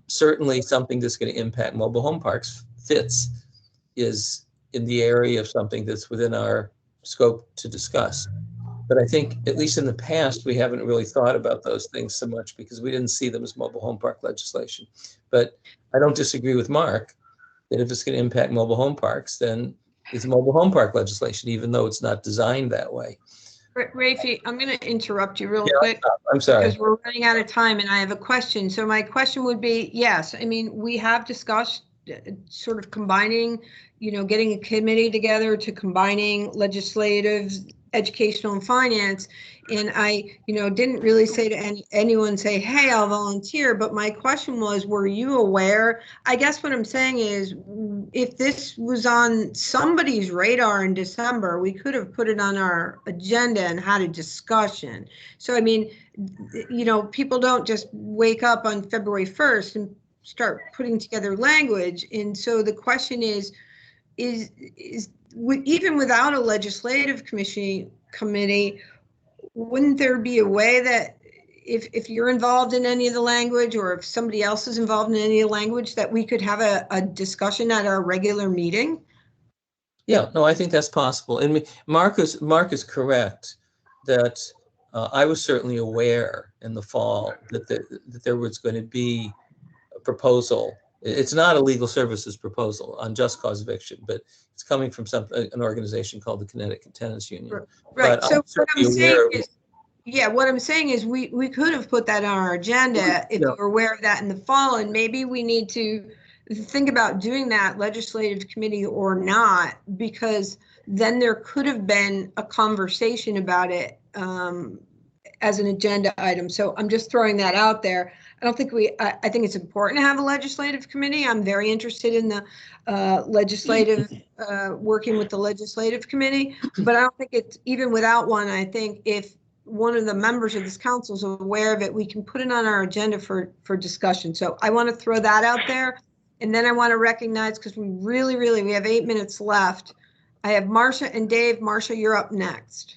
Speaker 3: certainly something that's going to impact mobile home parks is in the area of something that's within our scope to discuss. But I think, at least in the past, we haven't really thought about those things so much because we didn't see them as mobile home park legislation. But I don't disagree with Mark that if it's going to impact mobile home parks, then it's mobile home park legislation, even though it's not designed that way.
Speaker 1: Rafi, I'm going to interrupt you real
Speaker 3: Yeah,
Speaker 1: quick.
Speaker 3: I'm sorry.
Speaker 1: Because we're running out of time and I have a question. So my question would be, yes, I mean, we have discussed sort of combining, getting a committee together to combining legislative, educational and finance. And I, didn't really say to anyone say, hey, I'll volunteer. But my question was, were you aware? I guess what I'm saying is, if this was on somebody's radar in December, we could have put it on our agenda and had a discussion. So, I mean, people don't just wake up on February 1st and start putting together language. And so the question is even without a legislative committee, wouldn't there be a way that if you're involved in any of the language or if somebody else is involved in any of the language that we could have a discussion at our regular meeting?
Speaker 3: Yeah, no, I think that's possible. And Mark is correct that I was certainly aware in the fall that there was going to be a proposal. It's not a legal services proposal on just cause eviction, but it's coming from an organization called the Connecticut Tenants Union.
Speaker 1: Right.
Speaker 3: But
Speaker 1: So what I'm saying is,
Speaker 3: Yeah,
Speaker 1: what I'm saying is we could have put that on our agenda if we were aware of that in the fall, and maybe we need to think about doing that legislative committee or not, because then there could have been a conversation about it as an agenda item. So I'm just throwing that out there. don't think I think it's important to have a legislative committee. I'm very interested in the legislative, working with the legislative committee, but I don't think it's, even without one, I think if one of the members of this council is aware of it, we can put it on our agenda for discussion. So I want to throw that out there. And then I want to recognize, because we we have 8 minutes left. I have Marcia and Dave. Marcia, you're up next.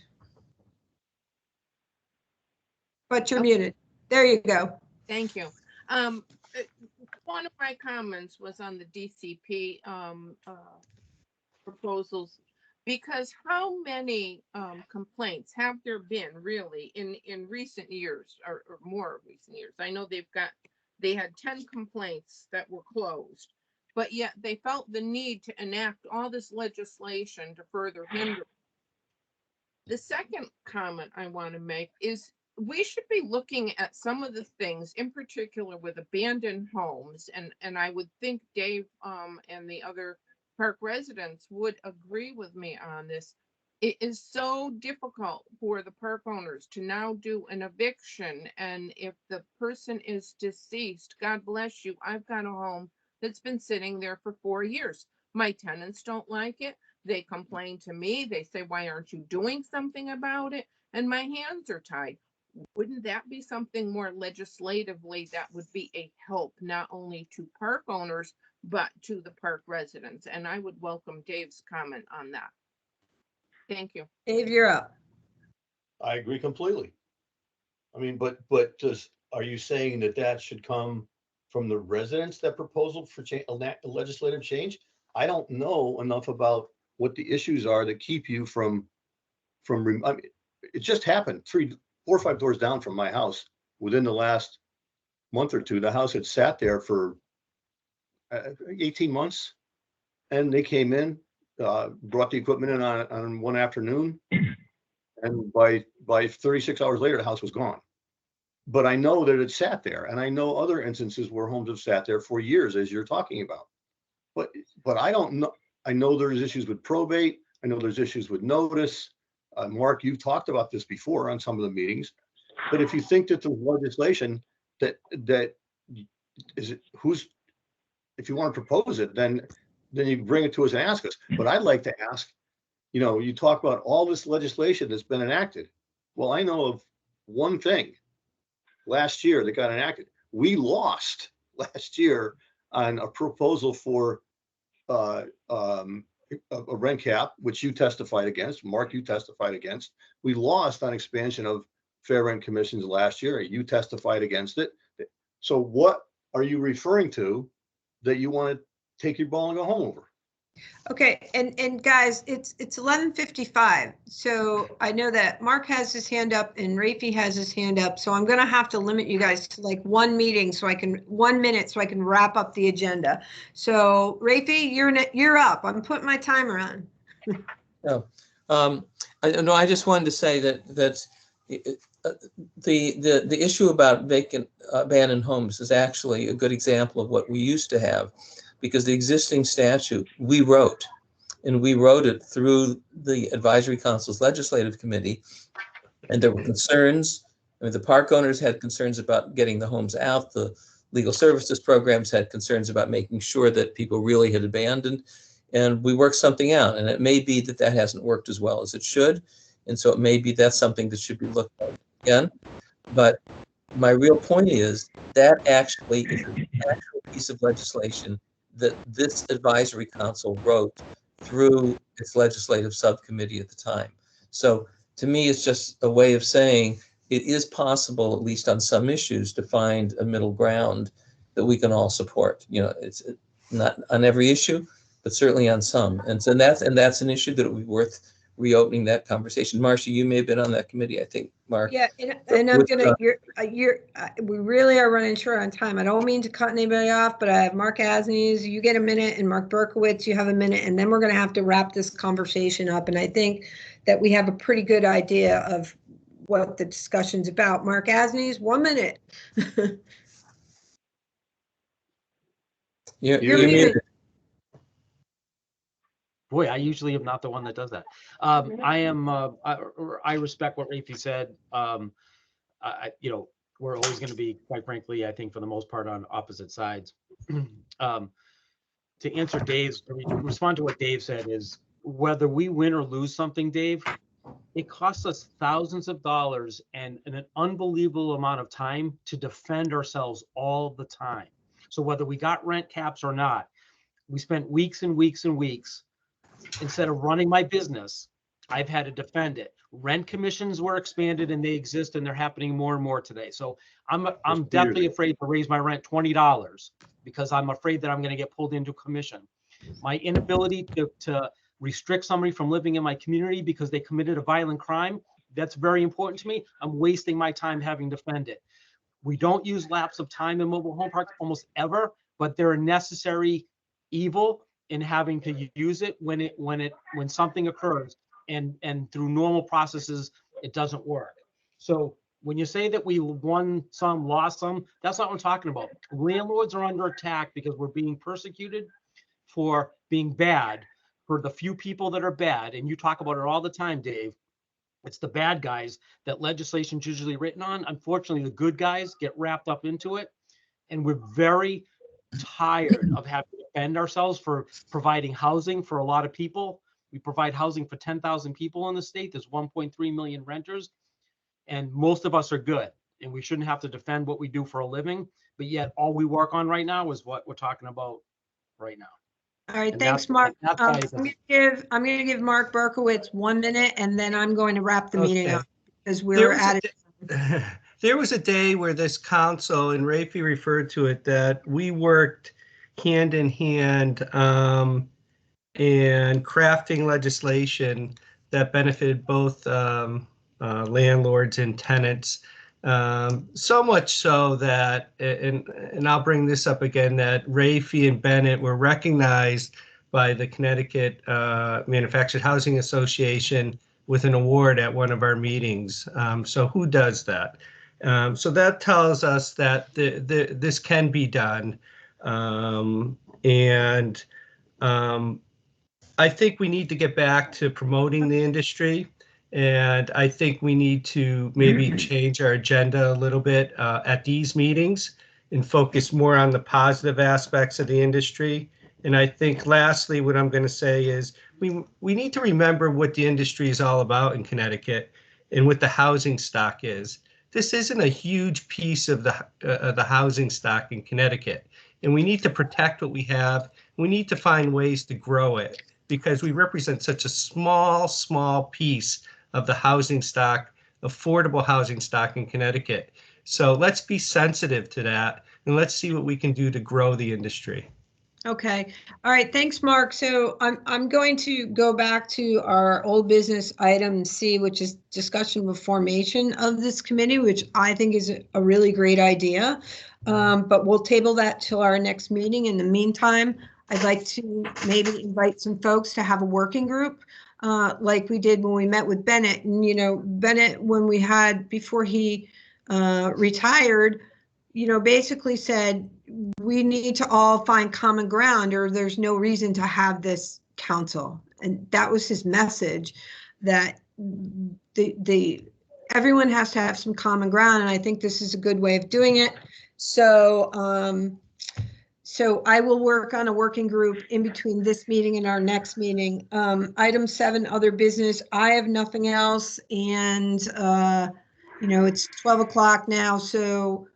Speaker 1: But you're muted. There you go.
Speaker 2: Thank you. One of my comments was on the DCP proposals, because how many complaints have there been really in recent years, or more recent years? I know they had 10 complaints that were closed, but yet they felt the need to enact all this legislation to further hinder. The second comment I want to make is we should be looking at some of the things, in particular with abandoned homes, and I would think Dave and the other park residents would agree with me on this. It is so difficult for the park owners to now do an eviction, and if the person is deceased, God bless you, I've got a home that's been sitting there for 4 years. My tenants don't like it. They complain to me. They say, why aren't you doing something about it? And my hands are tied. Wouldn't that be something more legislatively that would be a help, not only to park owners, but to the park residents? And I would welcome Dave's comment on that. Thank you.
Speaker 1: Dave, you're up.
Speaker 5: I agree completely. I mean, but are you saying that should come from the residents, that proposal for legislative change? I don't know enough about what the issues are that keep you from, I mean, it just happened 4 or 5 doors down from my house. Within the last month or two, the house had sat there for 18 months, and they came in, brought the equipment in on one afternoon, and by 36 hours later, the house was gone. But I know that it sat there, and I know other instances where homes have sat there for years, as you're talking about. But I don't know. I know there's issues with probate. I know there's issues with notice. Mark, you've talked about this before on some of the meetings. But if you think that the legislation that is it, if you want to propose it, then you bring it to us and ask us. But I'd like to ask, you talk about all this legislation that's been enacted. Well, I know of one thing last year that got enacted. We lost last year on a proposal for a rent cap, which you testified against. Mark, you testified against. We lost on expansion of fair rent commissions last year. You testified against it. So what are you referring to that you want to take your ball and go home over?
Speaker 1: Okay, and guys, it's 11:55. So I know that Mark has his hand up and Rafi has his hand up. So I'm gonna have to limit you guys to like 1 minute so I can wrap up the agenda. So Rafi, you're up. I'm putting my timer on.
Speaker 3: I just wanted to say that the issue about vacant abandoned homes is actually a good example of what we used to have, because the existing statute we wrote it through the Advisory Council's Legislative Committee, and there were concerns. I mean, the park owners had concerns about getting the homes out. The legal services programs had concerns about making sure that people really had abandoned, and we worked something out. And it may be that hasn't worked as well as it should, and so it may be that's something that should be looked at again. But my real point is that actually is an actual piece of legislation that this advisory council wrote through its legislative subcommittee at the time. So to me, it's just a way of saying it is possible, at least on some issues, to find a middle ground that we can all support. It's not on every issue, but certainly on some. And so that's an issue that would be worth reopening that conversation. Marcia, you may have been on that committee, I think, Mark.
Speaker 1: Yeah, and I'm gonna, we really are running short on time. I don't mean to cut anybody off, but I have Mark Asnes, you get a minute, and Mark Berkowitz, you have a minute, and then we're gonna have to wrap this conversation up. And I think that we have a pretty good idea of what the discussion's about. Mark Asnes, 1 minute.
Speaker 3: You're muted.
Speaker 4: Boy, I usually am not the one that does that. I respect what Rafi said. we're always going to be, quite frankly, I think for the most part, on opposite sides. To answer Dave's, to respond to what Dave said is, whether we win or lose something, Dave, it costs us thousands of dollars and an unbelievable amount of time to defend ourselves all the time. So whether we got rent caps or not, we spent weeks and weeks and weeks. Instead of running my business, I've had to defend it. Rent commissions were expanded and they exist and they're happening more and more today. So I'm definitely afraid to raise my rent $20 because I'm afraid that I'm going to get pulled into commission. My inability to restrict somebody from living in my community because they committed a violent crime, that's very important to me. I'm wasting my time having to defend it. We don't use lapse of time in mobile home parks almost ever, but they're a necessary evil in having to use it when something occurs and through normal processes, it doesn't work. So when you say that we won some, lost some, that's not what I'm talking about. Landlords are under attack because we're being persecuted for being bad, for the few people that are bad. And you talk about it all the time, Dave. It's the bad guys that legislation's usually written on. Unfortunately, the good guys get wrapped up into it. And we're very tired of having to defend ourselves for providing housing for a lot of people. We provide housing for 10,000 people in the state. There's 1.3 million renters. And most of us are good. And we shouldn't have to defend what we do for a living. But yet all we work on right now is what we're talking about right now.
Speaker 1: All right,
Speaker 4: And
Speaker 1: thanks,
Speaker 4: that's-
Speaker 1: Mark.
Speaker 4: that's
Speaker 1: I'm
Speaker 4: why
Speaker 1: going to give Mark Berkowitz 1 minute, and then I'm going to wrap the meeting
Speaker 10: Okay.
Speaker 1: up because
Speaker 10: There
Speaker 1: we're
Speaker 10: was
Speaker 1: at it.
Speaker 10: There was a day where this council, and Rafi referred to it, that we worked hand in hand in crafting legislation that benefited both landlords and tenants. So much so that, and I'll bring this up again, that Rafi and Bennett were recognized by the Connecticut Manufactured Housing Association with an award at one of our meetings. So who does that? So that tells us that this can be done. I think we need to get back to promoting the industry. And I think we need to maybe change our agenda a little bit at these meetings and focus more on the positive aspects of the industry. And I think lastly, what I'm going to say is we need to remember what the industry is all about in Connecticut and what the housing stock is. This isn't a huge piece of the housing stock in Connecticut. And we need to protect what we have. We need to find ways to grow it because we represent such a small piece of the housing stock, affordable housing stock in Connecticut. So let's be sensitive to that and let's see what we can do to grow the industry.
Speaker 1: Okay. All right. Thanks, Mark. So I'm going to go back to our old business item C, which is discussion of formation of this committee, which I think is a really great idea. But we'll table that till our next meeting. In the meantime, I'd like to maybe invite some folks to have a working group like we did when we met with Bennett. And, you know, Bennett, when we had, before he retired, you know, basically said, we need to all find common ground or there's no reason to have this council. And that was his message, that everyone has to have some common ground. And I think this is a good way of doing it. So, so I will work on a working group in between this meeting and our next meeting. Item 7, other business. I have nothing else. And, you know, it's 12 o'clock now. So,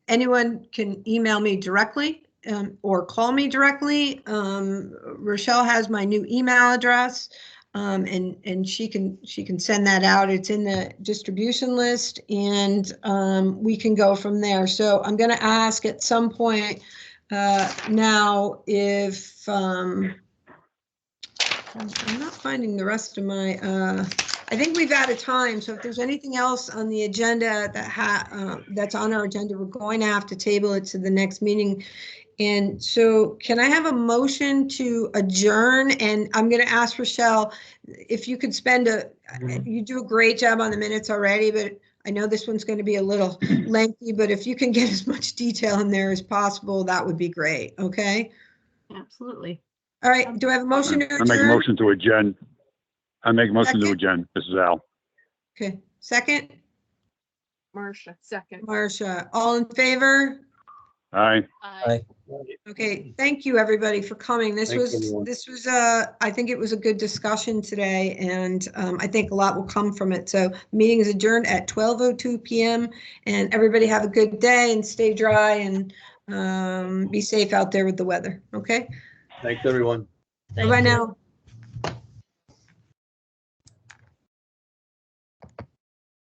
Speaker 1: anyone can email me directly or call me directly. Rochelle has my new email address and she can send that out. It's in the distribution list and we can go from there. So I'm going to ask at some point now if I'm not finding the rest of my I think we've out of time, so if there's anything else on the agenda that's on our agenda, we're going to have to table it to the next meeting. And so can I have a motion to adjourn? And I'm going to ask Rochelle if you could spend you do a great job on the minutes already, but I know this one's going to be a little lengthy, but if you can get as much detail in there as possible, that would be great. Okay?
Speaker 8: Absolutely.
Speaker 1: All right. Do I have a motion to adjourn?
Speaker 9: I make a motion to adjourn. I make a motion to
Speaker 1: Second?
Speaker 9: adjourn. This is Al.
Speaker 1: Okay. Second?
Speaker 2: Marcia, second.
Speaker 1: Marcia, all in favor?
Speaker 9: Aye.
Speaker 12: Aye.
Speaker 1: Okay, thank you, everybody, for coming.
Speaker 5: Thanks, everyone.
Speaker 1: I think it was a good discussion today, and I think a lot will come from it. So meeting is adjourned at 12:02 p.m. and everybody have a good day and stay dry and be safe out there with the weather, okay?
Speaker 5: Thanks, everyone.
Speaker 1: Bye-bye now.